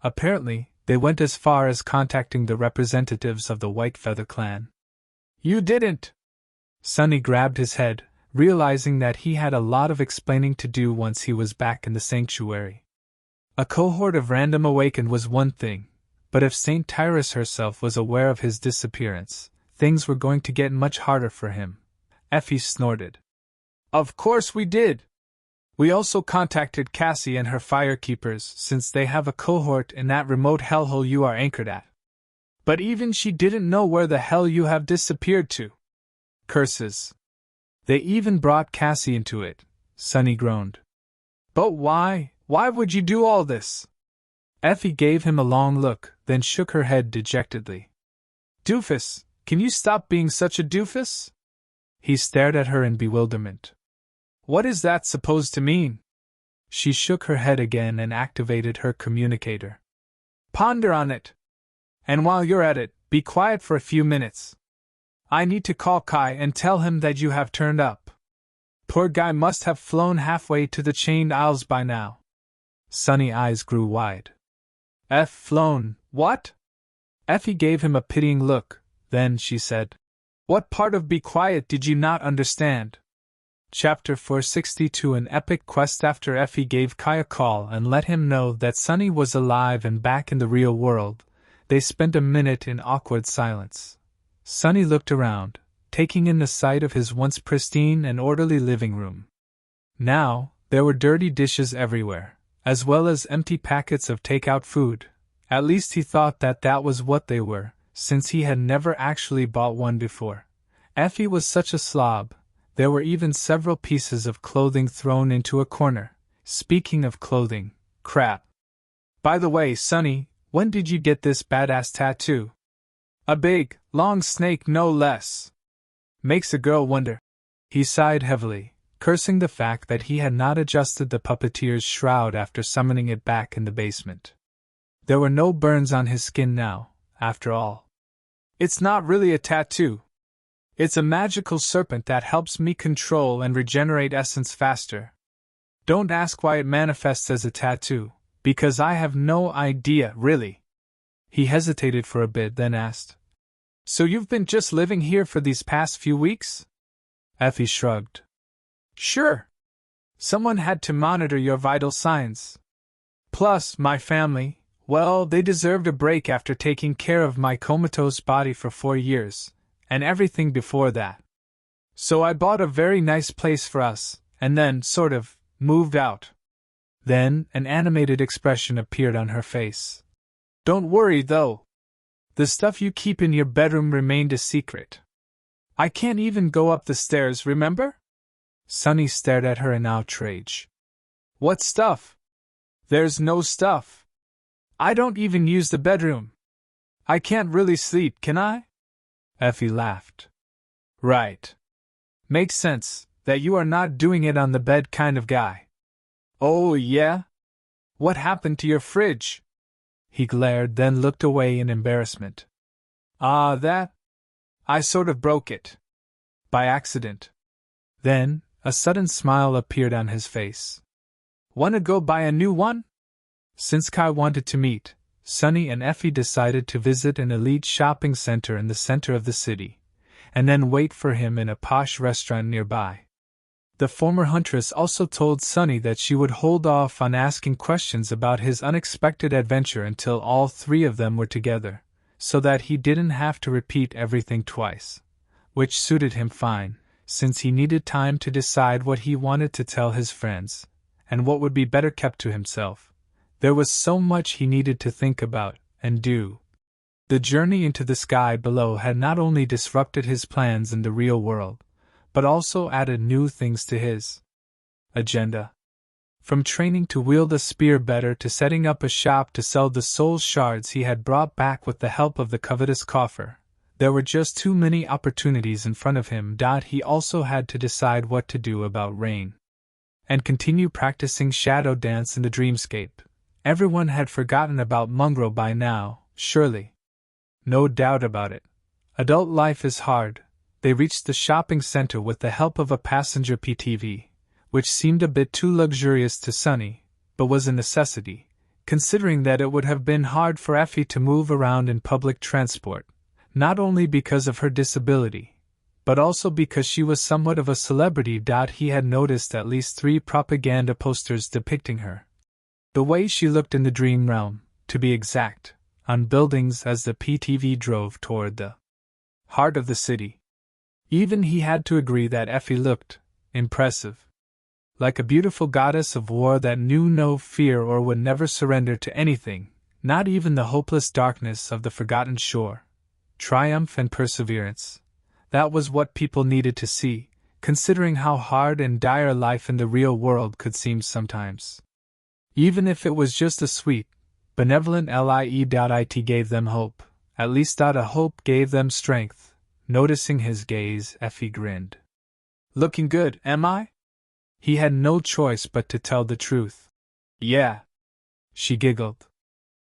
Speaker 1: Apparently, they went as far as contacting the representatives of the White Feather clan. You didn't! Sunny grabbed his head, realizing that he had a lot of explaining to do once he was back in the sanctuary. A cohort of random awakened was one thing, but if St. Tyrus herself was aware of his disappearance, things were going to get much harder for him. Effie snorted. Of course we did! We also contacted Cassie and her firekeepers, since they have a cohort in that remote hellhole you are anchored at. But even she didn't know where the hell you have disappeared to. Curses. They even brought Cassie into it, Sunny groaned. But why? Why would you do all this? Effie gave him a long look, then shook her head dejectedly. Doofus, can you stop being such a doofus? He stared at her in bewilderment. What is that supposed to mean? She shook her head again and activated her communicator. Ponder on it. And while you're at it, be quiet for a few minutes. I need to call Kai and tell him that you have turned up. Poor guy must have flown halfway to the Chained Isles by now. Sunny eyes grew wide. Flown, what? Effie gave him a pitying look, then she said, What part of be quiet did you not understand? Chapter 462. An epic quest. After Effie gave Kai a call and let him know that Sunny was alive and back in the real world, they spent a minute in awkward silence. Sunny looked around, taking in the sight of his once pristine and orderly living room. Now, there were dirty dishes everywhere, as well as empty packets of takeout food. At least he thought that that was what they were, since he had never actually bought one before. Effie was such a slob. There were even several pieces of clothing thrown into a corner. Speaking of clothing, crap. By the way, Sunny, when did you get this badass tattoo? A big, long snake, no less. Makes a girl wonder. He sighed heavily, cursing the fact that he had not adjusted the puppeteer's shroud after summoning it back in the basement. There were no burns on his skin now, after all. It's not really a tattoo. It's a magical serpent that helps me control and regenerate essence faster. Don't ask why it manifests as a tattoo, because I have no idea, really. He hesitated for a bit, then asked, So you've been just living here for these past few weeks? Effie shrugged. Sure. Someone had to monitor your vital signs. Plus, my family, well, they deserved a break after taking care of my comatose body for 4 years, and everything before that. So I bought a very nice place for us, and then, sort of, moved out. Then, an animated expression appeared on her face. Don't worry, though. The stuff you keep in your bedroom remained a secret. I can't even go up the stairs, remember? Sunny stared at her in outrage. What stuff? There's no stuff. I don't even use the bedroom. I can't really sleep, can I? Effie laughed. Right. Makes sense that you are not doing it on the bed kind of guy. Oh, yeah? What happened to your fridge? He glared, then looked away in embarrassment. That? I sort of broke it. By accident. Then, a sudden smile appeared on his face. Wanna go buy a new one? Since Kai wanted to meet, Sunny and Effie decided to visit an elite shopping center in the center of the city, and then wait for him in a posh restaurant nearby. The former huntress also told Sunny that she would hold off on asking questions about his unexpected adventure until all three of them were together, so that he didn't have to repeat everything twice, which suited him fine, since he needed time to decide what he wanted to tell his friends, and what would be better kept to himself. There was so much he needed to think about and do. The journey into the sky below had not only disrupted his plans in the real world, but also added new things to his agenda. From training to wield a spear better to setting up a shop to sell the soul shards he had brought back with the help of the covetous coffer, there were just too many opportunities in front of him. He also had to decide what to do about Rain, and continue practicing shadow dance in the dreamscape. Everyone had forgotten about Munro by now, surely. No doubt about it. Adult life is hard. They reached the shopping center with the help of a passenger PTV, which seemed a bit too luxurious to Sunny, but was a necessity, considering that it would have been hard for Effie to move around in public transport, not only because of her disability, but also because she was somewhat of a celebrity. He had noticed at least 3 propaganda posters depicting her. The way she looked in the dream realm, to be exact, on buildings as the PTV drove toward the heart of the city. Even he had to agree that Effie looked impressive. Like a beautiful goddess of war that knew no fear or would never surrender to anything, not even the hopeless darkness of the forgotten shore. Triumph and perseverance. That was what people needed to see, considering how hard and dire life in the real world could seem sometimes. Even if it was just a sweet, benevolent lie.it gave them hope, at least a hope gave them strength. Noticing his gaze, Effie grinned. Looking good, am I? He had no choice but to tell the truth. Yeah. She giggled.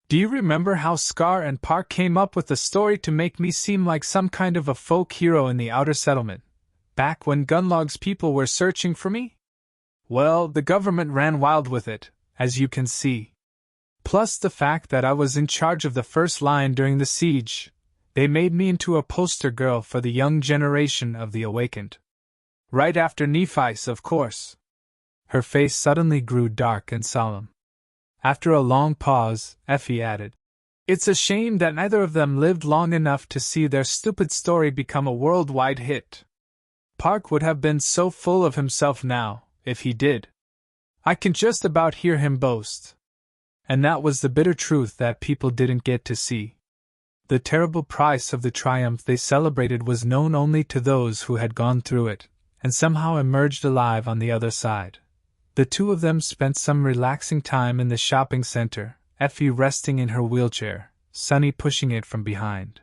Speaker 1: Do you remember how Scar and Park came up with a story to make me seem like some kind of a folk hero in the outer settlement, back when Gunlog's people were searching for me? Well, the government ran wild with it, as you can see. Plus the fact that I was in charge of the first line during the siege. They made me into a poster girl for the young generation of the awakened. Right after Nephi's, of course. Her face suddenly grew dark and solemn. After a long pause, Effie added, It's a shame that neither of them lived long enough to see their stupid story become a worldwide hit. Park would have been so full of himself now, if he did. I can just about hear him boast. And that was the bitter truth that people didn't get to see. The terrible price of the triumph they celebrated was known only to those who had gone through it, and somehow emerged alive on the other side. The two of them spent some relaxing time in the shopping center, Effie resting in her wheelchair, Sunny pushing it from behind.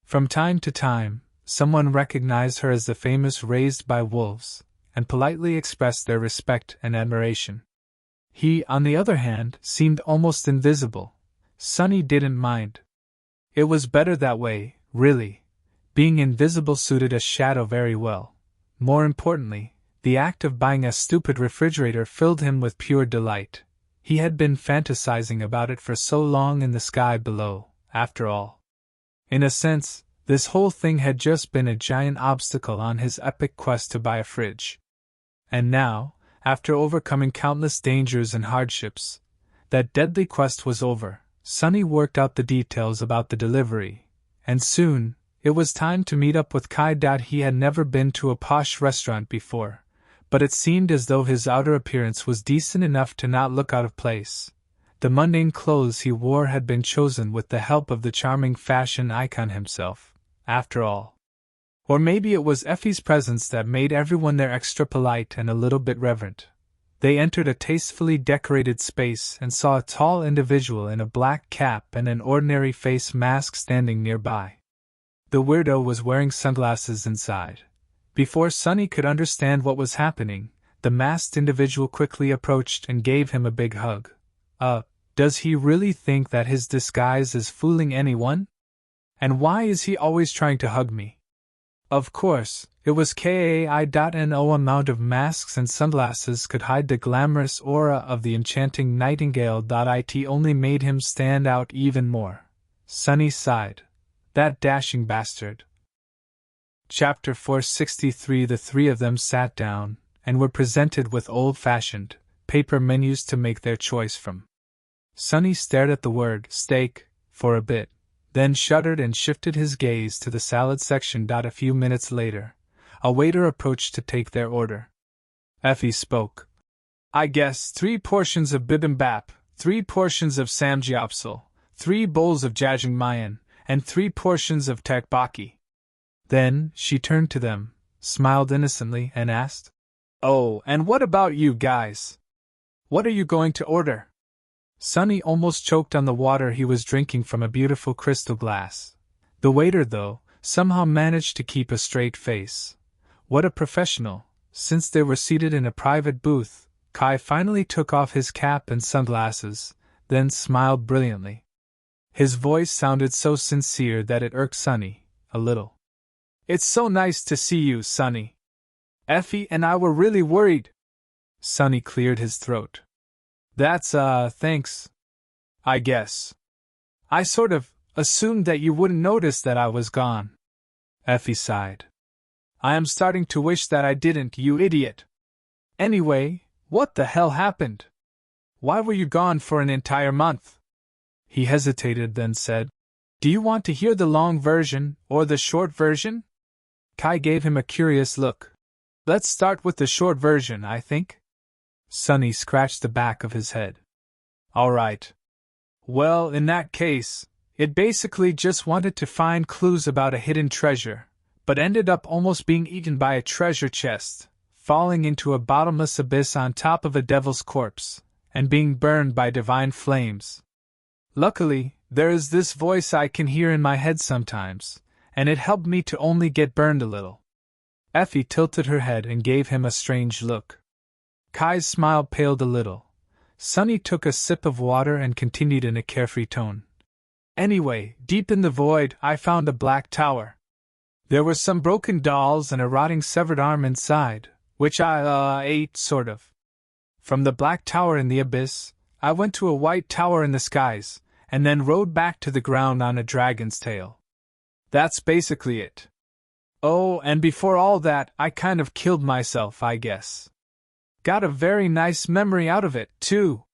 Speaker 1: From time to time, someone recognized her as the famous Raised by Wolves, and politely expressed their respect and admiration. He, on the other hand, seemed almost invisible. Sunny didn't mind. It was better that way, really, Being invisible suited a shadow very well. More importantly, the act of buying a stupid refrigerator filled him with pure delight. He had been fantasizing about it for so long in the sky below, after all. In a sense, this whole thing had just been a giant obstacle on his epic quest to buy a fridge. And now, after overcoming countless dangers and hardships, that deadly quest was over. Sunny worked out the details about the delivery, and soon, it was time to meet up with Kai. He had never been to a posh restaurant before, but it seemed as though his outer appearance was decent enough to not look out of place. The mundane clothes he wore had been chosen with the help of the charming fashion icon himself, after all. Or maybe it was Effie's presence that made everyone there extra polite and a little bit reverent. They entered a tastefully decorated space and saw a tall individual in a black cap and an ordinary face mask standing nearby. The weirdo was wearing sunglasses inside. Before Sunny could understand what was happening, the masked individual quickly approached and gave him a big hug. Does he really think that his disguise is fooling anyone? And why is he always trying to hug me? Of course, it was KAI.no amount of masks and sunglasses could hide the glamorous aura of the enchanting Nightingale. It only made him stand out even more. Sunny sighed. That dashing bastard. Chapter 463. The three of them sat down, and were presented with old-fashioned, paper menus to make their choice from. Sunny stared at the word steak for a bit, then shuddered and shifted his gaze to the salad section. A few minutes later, a waiter approached to take their order. Effie spoke. I guess 3 portions of bibimbap, 3 portions of samgyeopsal, 3 bowls of jjajangmyeon, and 3 portions of tteokbokki. Then she turned to them, smiled innocently, and asked, "Oh, and what about you guys? What are you going to order?" Sunny almost choked on the water he was drinking from a beautiful crystal glass. The waiter, though, somehow managed to keep a straight face. What a professional! Since they were seated in a private booth, Kai finally took off his cap and sunglasses, then smiled brilliantly. His voice sounded so sincere that it irked Sunny a little. "It's so nice to see you, Sunny. Effie and I were really worried." Sunny cleared his throat. "That's, thanks. I guess. I sort of assumed that you wouldn't notice that I was gone." Effie sighed. "I am starting to wish that I didn't, you idiot. Anyway, what the hell happened? Why were you gone for an entire month?" He hesitated, then said, "Do you want to hear the long version, or the short version?" Kai gave him a curious look. "Let's start with the short version, I think." Sunny scratched the back of his head. "All right. Well, in that case, it basically just wanted to find clues about a hidden treasure, but ended up almost being eaten by a treasure chest, falling into a bottomless abyss on top of a devil's corpse, and being burned by divine flames. Luckily, there is this voice I can hear in my head sometimes, and it helped me to only get burned a little." Effie tilted her head and gave him a strange look. Kai's smile paled a little. Sunny took a sip of water and continued in a carefree tone. "Anyway, deep in the void, I found a black tower. There were some broken dolls and a rotting severed arm inside, which I ate, sort of. From the black tower in the abyss, I went to a white tower in the skies, and then rode back to the ground on a dragon's tail. That's basically it. Oh, and before all that, I kind of killed myself, I guess. Got a very nice memory out of it, too."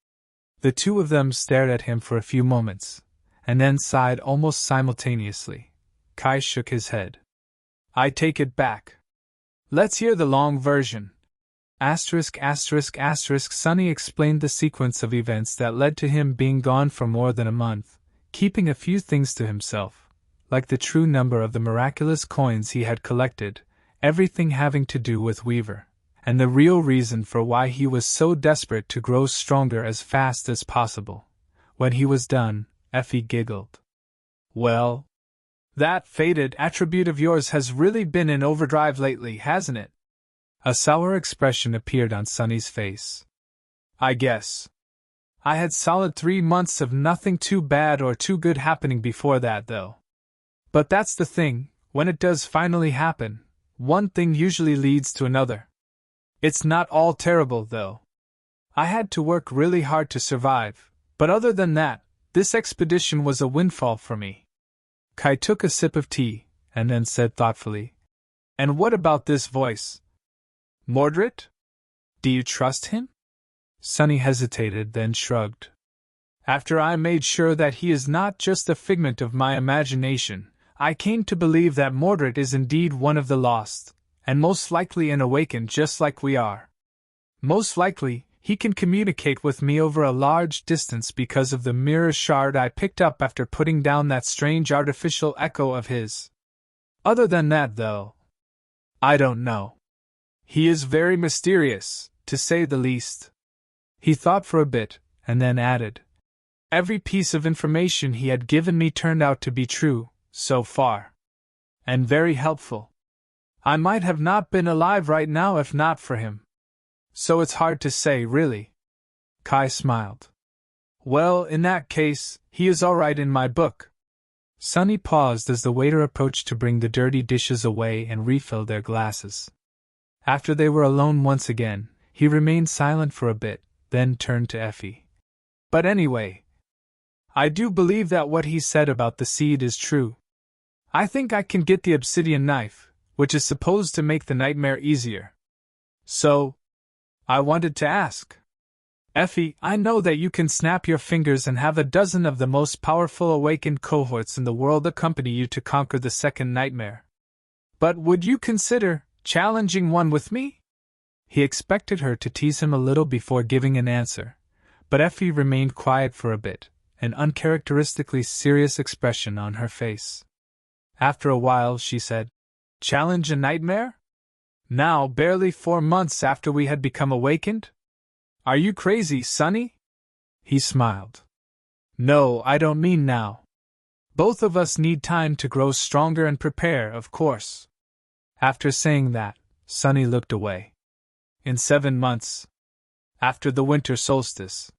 Speaker 1: The two of them stared at him for a few moments, and then sighed almost simultaneously. Kai shook his head. "I take it back. Let's hear the long version." Sunny explained the sequence of events that led to him being gone for more than a month, keeping a few things to himself, like the true number of the miraculous coins he had collected, everything having to do with Weaver, and the real reason for why he was so desperate to grow stronger as fast as possible. When he was done, Effie giggled. "Well, that faded attribute of yours has really been in overdrive lately, hasn't it?" A sour expression appeared on Sunny's face. "I guess. I had solid 3 months of nothing too bad or too good happening before that, though. But that's the thing, when it does finally happen, one thing usually leads to another. It's not all terrible, though. I had to work really hard to survive, but other than that, this expedition was a windfall for me. Kai took a sip of tea, and then said thoughtfully, "And what about this voice? Mordred? Do you trust him?" Sunny hesitated, then shrugged. "After I made sure that he is not just a figment of my imagination, I came to believe that Mordred is indeed one of the lost, and most likely an awakened just like we are. Most likely, he can communicate with me over a large distance because of the mirror shard I picked up after putting down that strange artificial echo of his. Other than that, though, I don't know. He is very mysterious, to say the least." He thought for a bit, and then added, "Every piece of information he had given me turned out to be true, so far. And very helpful. I might have not been alive right now if not for him. So it's hard to say, really." Kai smiled. "Well, in that case, he is all right in my book." Sunny paused as the waiter approached to bring the dirty dishes away and refill their glasses. After they were alone once again, he remained silent for a bit, then turned to Effie. "But anyway, I do believe that what he said about the seed is true. I think I can get the obsidian knife, which is supposed to make the nightmare easier. So, I wanted to ask. Effie, I know that you can snap your fingers and have a dozen of the most powerful awakened cohorts in the world accompany you to conquer the second nightmare. But would you consider challenging one with me?" He expected her to tease him a little before giving an answer, but Effie remained quiet for a bit, an uncharacteristically serious expression on her face. After a while she said, "Challenge a nightmare? Now, barely 4 months after we had become awakened? Are you crazy, Sunny?" He smiled. "No, I don't mean now. Both of us need time to grow stronger and prepare, of course." After saying that, Sunny looked away. "In 7 months. After the winter solstice.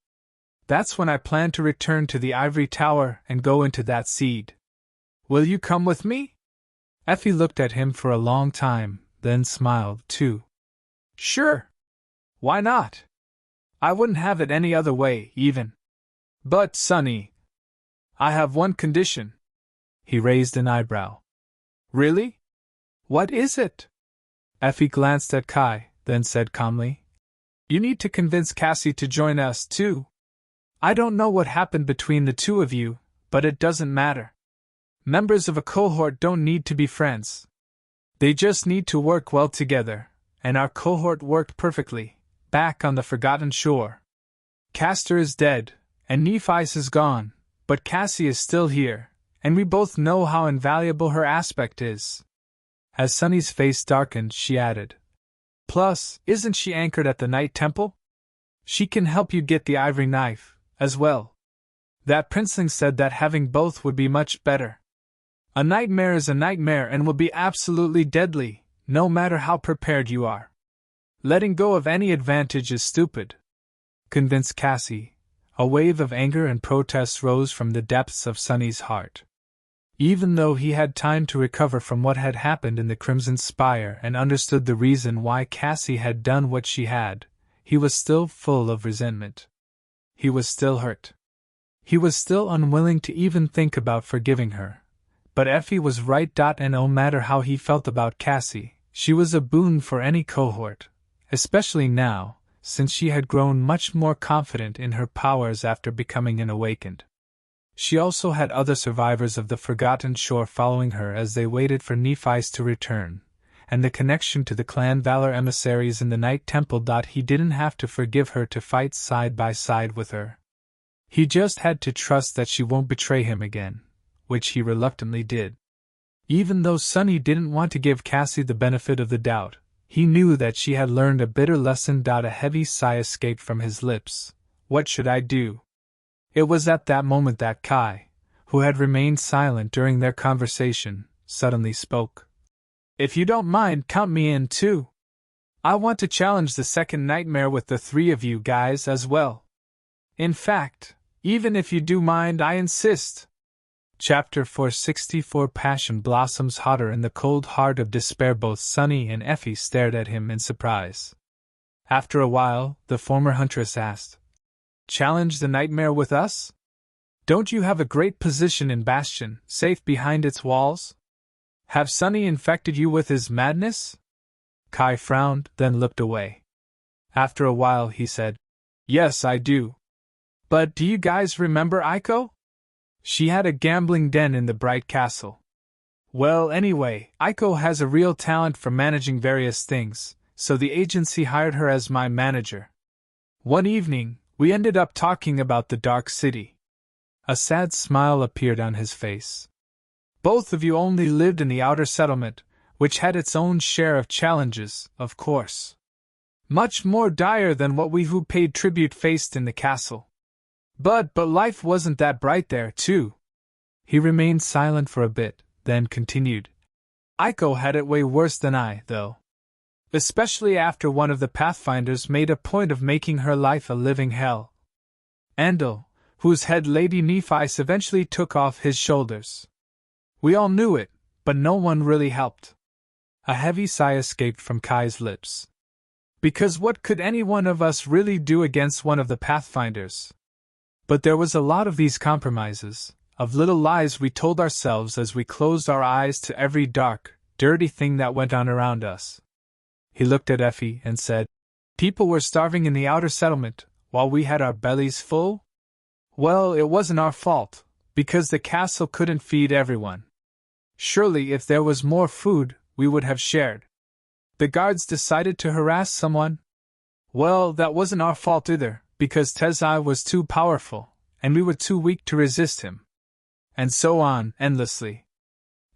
Speaker 1: That's when I plan to return to the ivory tower and go into that seed. Will you come with me?" Effie looked at him for a long time, then smiled too. "Sure. Why not? I wouldn't have it any other way, even. But, Sunny, I have one condition." He raised an eyebrow. "Really? What is it?" Effie glanced at Kai, then said calmly, "You need to convince Cassie to join us, too. I don't know what happened between the two of you, but it doesn't matter. Members of a cohort don't need to be friends. They just need to work well together, and our cohort worked perfectly, back on the Forgotten Shore. Castor is dead, and Nephi's is gone, but Cassie is still here, and we both know how invaluable her aspect is." As Sunny's face darkened, she added, "Plus, isn't she anchored at the Night Temple? She can help you get the ivory knife, as well. That princeling said that having both would be much better. A nightmare is a nightmare and will be absolutely deadly, no matter how prepared you are. Letting go of any advantage is stupid." Convinced Cassie. A wave of anger and protest rose from the depths of Sunny's heart. Even though he had time to recover from what had happened in the Crimson Spire and understood the reason why Cassie had done what she had, he was still full of resentment. He was still hurt. He was still unwilling to even think about forgiving her. But Effie was right. And no matter how he felt about Cassie, she was a boon for any cohort, especially now, since she had grown much more confident in her powers after becoming an awakened. She also had other survivors of the Forgotten Shore following her as they waited for Nephi's to return, and the connection to the Clan Valor emissaries in the Night Temple. He didn't have to forgive her to fight side by side with her. He just had to trust that she won't betray him again, which he reluctantly did. Even though Sunny didn't want to give Cassie the benefit of the doubt, he knew that she had learned a bitter lesson. A heavy sigh escaped from his lips. "What should I do?" It was at that moment that Kai, who had remained silent during their conversation, suddenly spoke. "If you don't mind, count me in too. I want to challenge the second nightmare with the 3 of you guys as well. In fact, even if you do mind, I insist." Chapter 464 Passion blossoms hotter in the cold heart of despair. Both Sunny and Effie stared at him in surprise. After a while, the former huntress asked, "Challenge the nightmare with us? Don't you have a great position in Bastion, safe behind its walls? Have Sunny infected you with his madness?" Kai frowned, then looked away. After a while he said, "Yes, I do. But do you guys remember Aiko? She had a gambling den in the Bright Castle. Well, anyway, Aiko has a real talent for managing various things, so the agency hired her as my manager. One evening, we ended up talking about the Dark City." A sad smile appeared on his face. "Both of you only lived in the outer settlement, which had its own share of challenges, of course. Much more dire than what we who paid tribute faced in the castle. But life wasn't that bright there, too." He remained silent for a bit, then continued. "Aiko had it way worse than I, though. Especially after one of the Pathfinders made a point of making her life a living hell. Andal, whose head Lady Nephice eventually took off his shoulders. We all knew it, but no one really helped." A heavy sigh escaped from Kai's lips. "Because what could any one of us really do against one of the Pathfinders? But there was a lot of these compromises, of little lies we told ourselves as we closed our eyes to every dark, dirty thing that went on around us." He looked at Effie and said, "People were starving in the outer settlement, while we had our bellies full? Well, it wasn't our fault, because the castle couldn't feed everyone. Surely if there was more food, we would have shared. The guards decided to harass someone? Well, that wasn't our fault either, because Tezai was too powerful, and we were too weak to resist him. And so on, endlessly.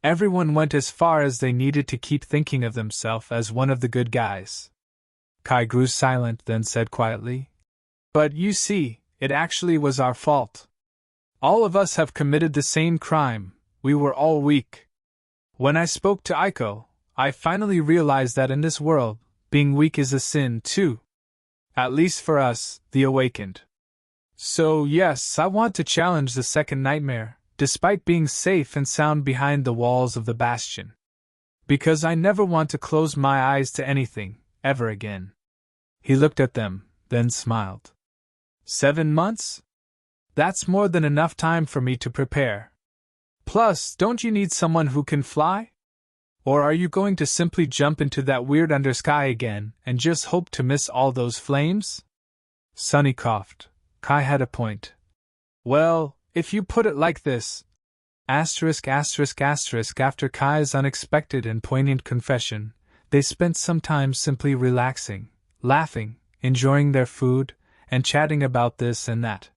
Speaker 1: Everyone went as far as they needed to keep thinking of themselves as one of the good guys." Kai grew silent, then said quietly, "But you see, it actually was our fault. All of us have committed the same crime, we were all weak. When I spoke to Aiko, I finally realized that in this world, being weak is a sin too. At least for us, the Awakened. So yes, I want to challenge the second nightmare, despite being safe and sound behind the walls of the Bastion. Because I never want to close my eyes to anything, ever again." He looked at them, then smiled. 7 months? That's more than enough time for me to prepare. Plus, don't you need someone who can fly? Or are you going to simply jump into that weird undersky again and just hope to miss all those flames?" Sunny coughed. Kai had a point. "Well, if you put it like this, After Kai's unexpected and poignant confession, they spent some time simply relaxing, laughing, enjoying their food, and chatting about this and that.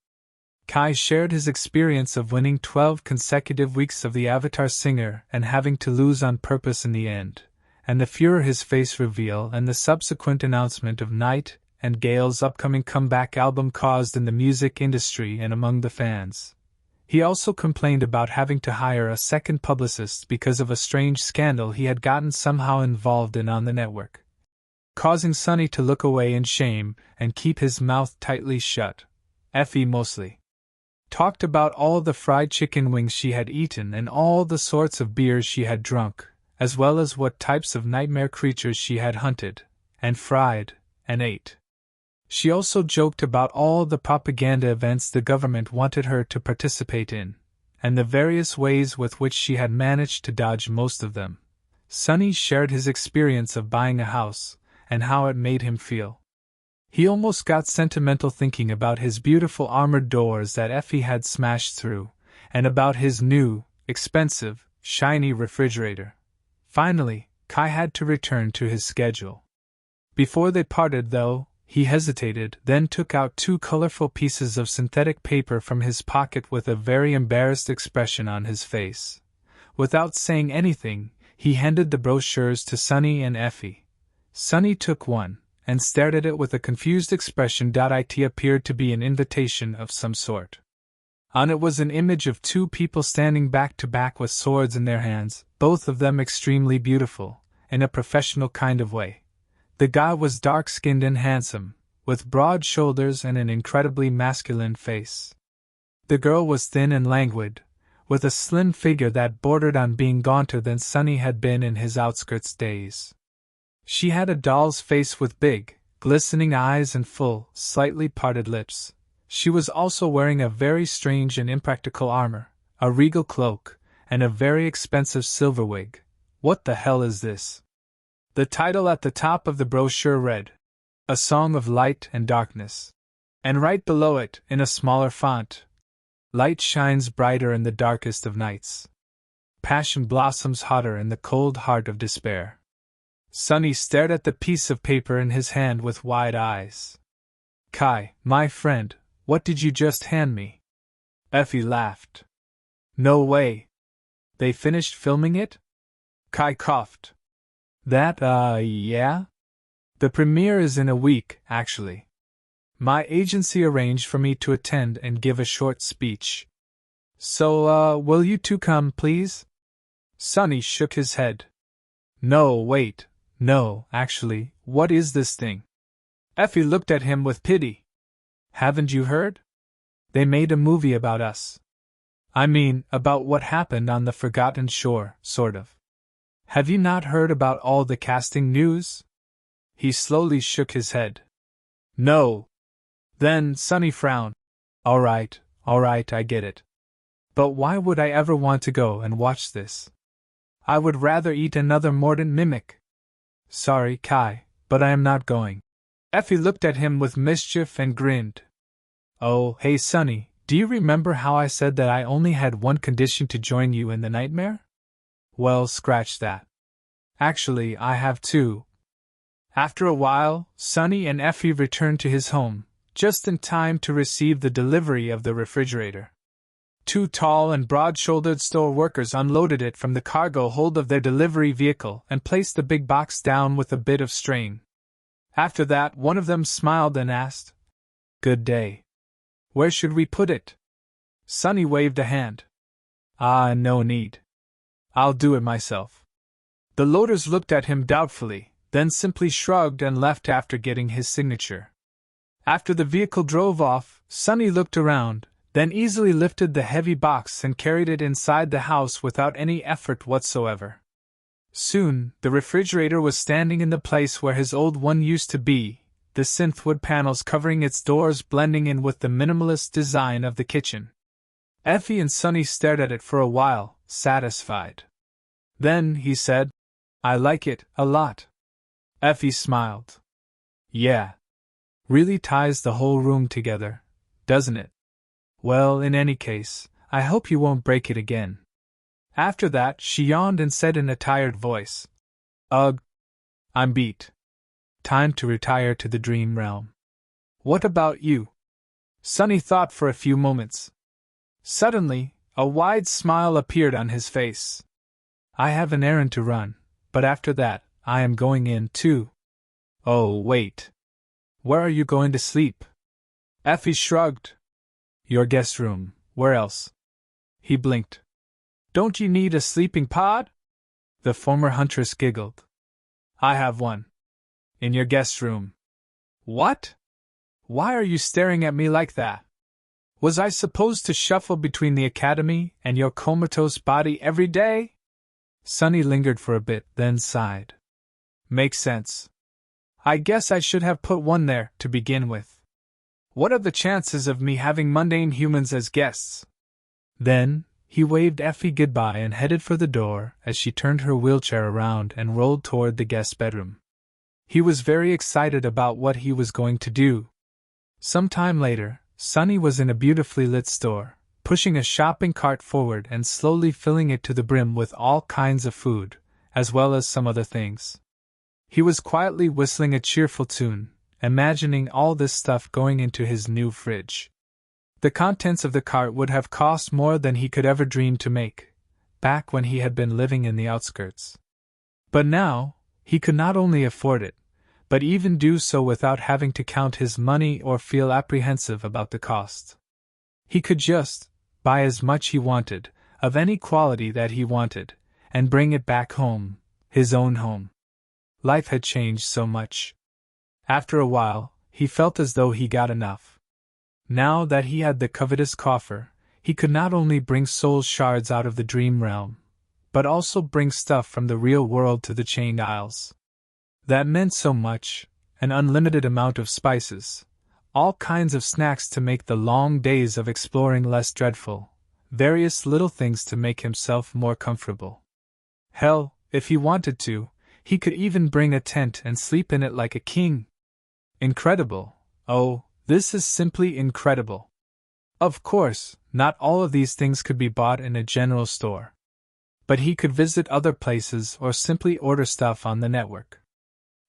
Speaker 1: Kai shared his experience of winning 12 consecutive weeks of the Avatar Singer and having to lose on purpose in the end, and the furor his face reveal and the subsequent announcement of Night and Gale's upcoming comeback album caused in the music industry and among the fans. He also complained about having to hire a second publicist because of a strange scandal he had gotten somehow involved in on the network, causing Sunny to look away in shame and keep his mouth tightly shut. Effie mostly talked about all the fried chicken wings she had eaten and all the sorts of beers she had drunk, as well as what types of nightmare creatures she had hunted, and fried, and ate. She also joked about all the propaganda events the government wanted her to participate in, and the various ways with which she had managed to dodge most of them. Sunny shared his experience of buying a house, and how it made him feel. He almost got sentimental thinking about his beautiful armored doors that Effie had smashed through, and about his new, expensive, shiny refrigerator. Finally, Kai had to return to his schedule. Before they parted, though, he hesitated, then took out 2 colorful pieces of synthetic paper from his pocket with a very embarrassed expression on his face. Without saying anything, he handed the brochures to Sunny and Effie. Sunny took one, and stared at it with a confused expression. It appeared to be an invitation of some sort. On it was an image of 2 people standing back to back with swords in their hands, both of them extremely beautiful, in a professional kind of way. The guy was dark-skinned and handsome, with broad shoulders and an incredibly masculine face. The girl was thin and languid, with a slim figure that bordered on being gaunter than Sonny had been in his outskirts days. She had a doll's face with big, glistening eyes and full, slightly parted lips. She was also wearing a very strange and impractical armor, a regal cloak, and a very expensive silver wig. What the hell is this? The title at the top of the brochure read, A Song of Light and Darkness. And right below it, in a smaller font, Light shines brighter in the darkest of nights. Passion blossoms hotter in the cold heart of despair. Sonny stared at the piece of paper in his hand with wide eyes. Kai, my friend, what did you just hand me? Effie laughed. No way. They finished filming it? Kai coughed. That, yeah? The premiere is in a week, actually. My agency arranged for me to attend and give a short speech. So, will you two come, please? Sonny shook his head. No, wait. No, actually, what is this thing? Effie looked at him with pity. Haven't you heard? They made a movie about us. I mean, about what happened on the Forgotten Shore, sort of. Have you not heard about all the casting news? He slowly shook his head. No. Then Sonny frowned. All right, I get it. But why would I ever want to go and watch this? I would rather eat another mordant mimic. Sorry, Kai, but I am not going. Effie looked at him with mischief and grinned. Oh, hey Sonny, do you remember how I said that I only had one condition to join you in the nightmare? Well, scratch that. Actually, I have two. After a while, Sonny and Effie returned to his home, just in time to receive the delivery of the refrigerator. Two tall and broad-shouldered store workers unloaded it from the cargo hold of their delivery vehicle and placed the big box down with a bit of strain. After that, one of them smiled and asked, Good day. Where should we put it? Sonny waved a hand. Ah, no need. I'll do it myself. The loaders looked at him doubtfully, then simply shrugged and left after getting his signature. After the vehicle drove off, Sonny looked around, then easily lifted the heavy box and carried it inside the house without any effort whatsoever. Soon, the refrigerator was standing in the place where his old one used to be, the synthwood panels covering its doors blending in with the minimalist design of the kitchen. Effie and Sonny stared at it for a while, satisfied. Then he said, I like it a lot. Effie smiled. Yeah. Really ties the whole room together, doesn't it? Well, in any case, I hope you won't break it again. After that, she yawned and said in a tired voice, Ugh, I'm beat. Time to retire to the dream realm. What about you? Sonny thought for a few moments. Suddenly, a wide smile appeared on his face. I have an errand to run, but after that, I am going in too. Oh, wait. Where are you going to sleep? Effie shrugged. Your guest room, where else? He blinked. Don't you need a sleeping pod? The former huntress giggled. I have one. In your guest room. What? Why are you staring at me like that? Was I supposed to shuffle between the academy and your comatose body every day? Sonny lingered for a bit, then sighed. Makes sense. I guess I should have put one there to begin with. What are the chances of me having mundane humans as guests? Then, he waved Effie goodbye and headed for the door as she turned her wheelchair around and rolled toward the guest bedroom. He was very excited about what he was going to do. Some time later, Sonny was in a beautifully lit store, pushing a shopping cart forward and slowly filling it to the brim with all kinds of food, as well as some other things. He was quietly whistling a cheerful tune, imagining all this stuff going into his new fridge. The contents of the cart would have cost more than he could ever dream to make, back when he had been living in the outskirts. But now, he could not only afford it, but even do so without having to count his money or feel apprehensive about the cost. He could just buy as much he wanted, of any quality that he wanted, and bring it back home, his own home. Life had changed so much. After a while, he felt as though he got enough. Now that he had the covetous coffer, he could not only bring soul shards out of the dream realm, but also bring stuff from the real world to the Chained Isles. That meant so much, an unlimited amount of spices, all kinds of snacks to make the long days of exploring less dreadful, various little things to make himself more comfortable. Hell, if he wanted to, he could even bring a tent and sleep in it like a king. Incredible. Oh, this is simply incredible. Of course, not all of these things could be bought in a general store. But he could visit other places or simply order stuff on the network.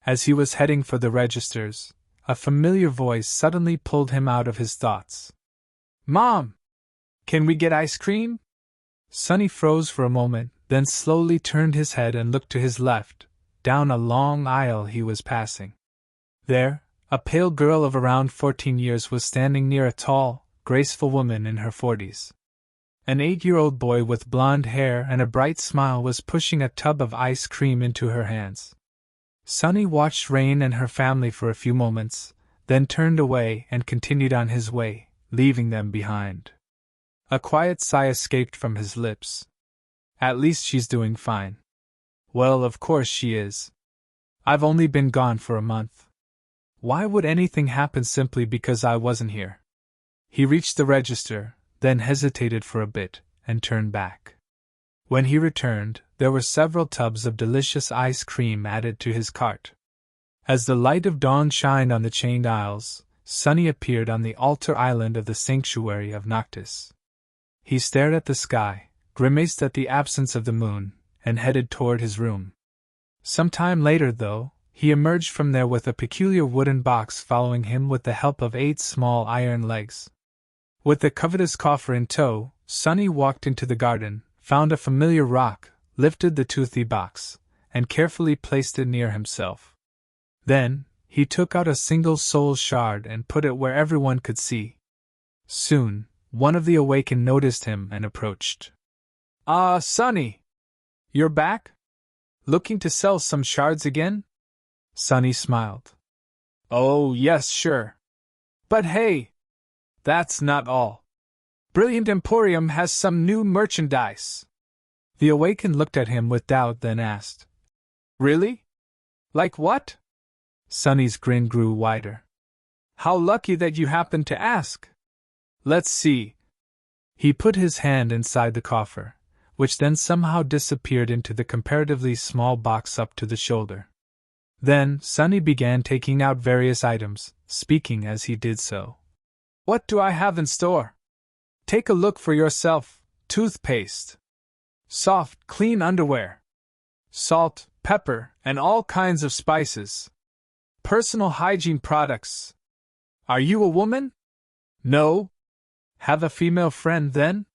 Speaker 1: As he was heading for the registers, a familiar voice suddenly pulled him out of his thoughts. "Mom! Can we get ice cream?" Sonny froze for a moment, then slowly turned his head and looked to his left, down a long aisle he was passing. There, a pale girl of around 14 years was standing near a tall, graceful woman in her 40s. An 8-year-old boy with blonde hair and a bright smile was pushing a tub of ice cream into her hands. Sonny watched Rain and her family for a few moments, then turned away and continued on his way, leaving them behind. A quiet sigh escaped from his lips. At least she's doing fine. Well, of course she is. I've only been gone for a month. Why would anything happen simply because I wasn't here? He reached the register, then hesitated for a bit, and turned back. When he returned, there were several tubs of delicious ice cream added to his cart. As the light of dawn shined on the Chained Isles, Sonny appeared on the altar island of the sanctuary of Noctis. He stared at the sky, grimaced at the absence of the moon, and headed toward his room. Some time later, though, he emerged from there with a peculiar wooden box following him with the help of 8 small iron legs. With the covetous coffer in tow, Sonny walked into the garden, found a familiar rock, lifted the toothy box, and carefully placed it near himself. Then, he took out a single soul shard and put it where everyone could see. Soon, one of the awakened noticed him and approached. "Ah, Sonny! You're back? Looking to sell some shards again?" Sonny smiled. "Oh, yes, sure. But hey! That's not all. Brilliant Emporium has some new merchandise." The awakened looked at him with doubt, then asked, "Really? Like what?" Sonny's grin grew wider. "How lucky that you happened to ask. Let's see." He put his hand inside the coffer, which then somehow disappeared into the comparatively small box up to the shoulder. Then Sonny began taking out various items, speaking as he did so. "What do I have in store? Take a look for yourself. Toothpaste. Soft, clean underwear. Salt, pepper, and all kinds of spices. Personal hygiene products. Are you a woman? No? Have a female friend then?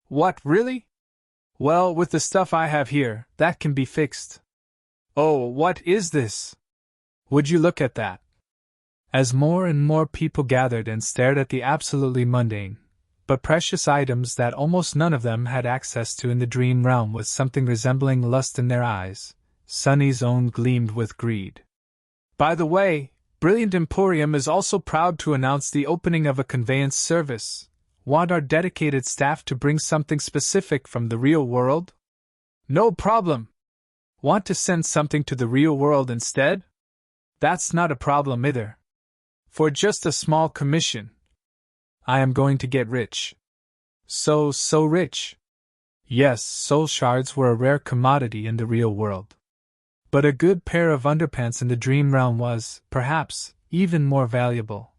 Speaker 1: What, really? Well, with the stuff I have here, that can be fixed. Oh, what is this? Would you look at that?" As more and more people gathered and stared at the absolutely mundane, but precious items that almost none of them had access to in the dream realm with something resembling lust in their eyes, Sonny's own gleamed with greed. "By the way, Brilliant Emporium is also proud to announce the opening of a conveyance service. Want our dedicated staff to bring something specific from the real world? No problem. Want to send something to the real world instead? That's not a problem either. For just a small commission. I am going to get rich. So rich. Yes, soul shards were a rare commodity in the real world. But a good pair of underpants in the dream realm was, perhaps, even more valuable.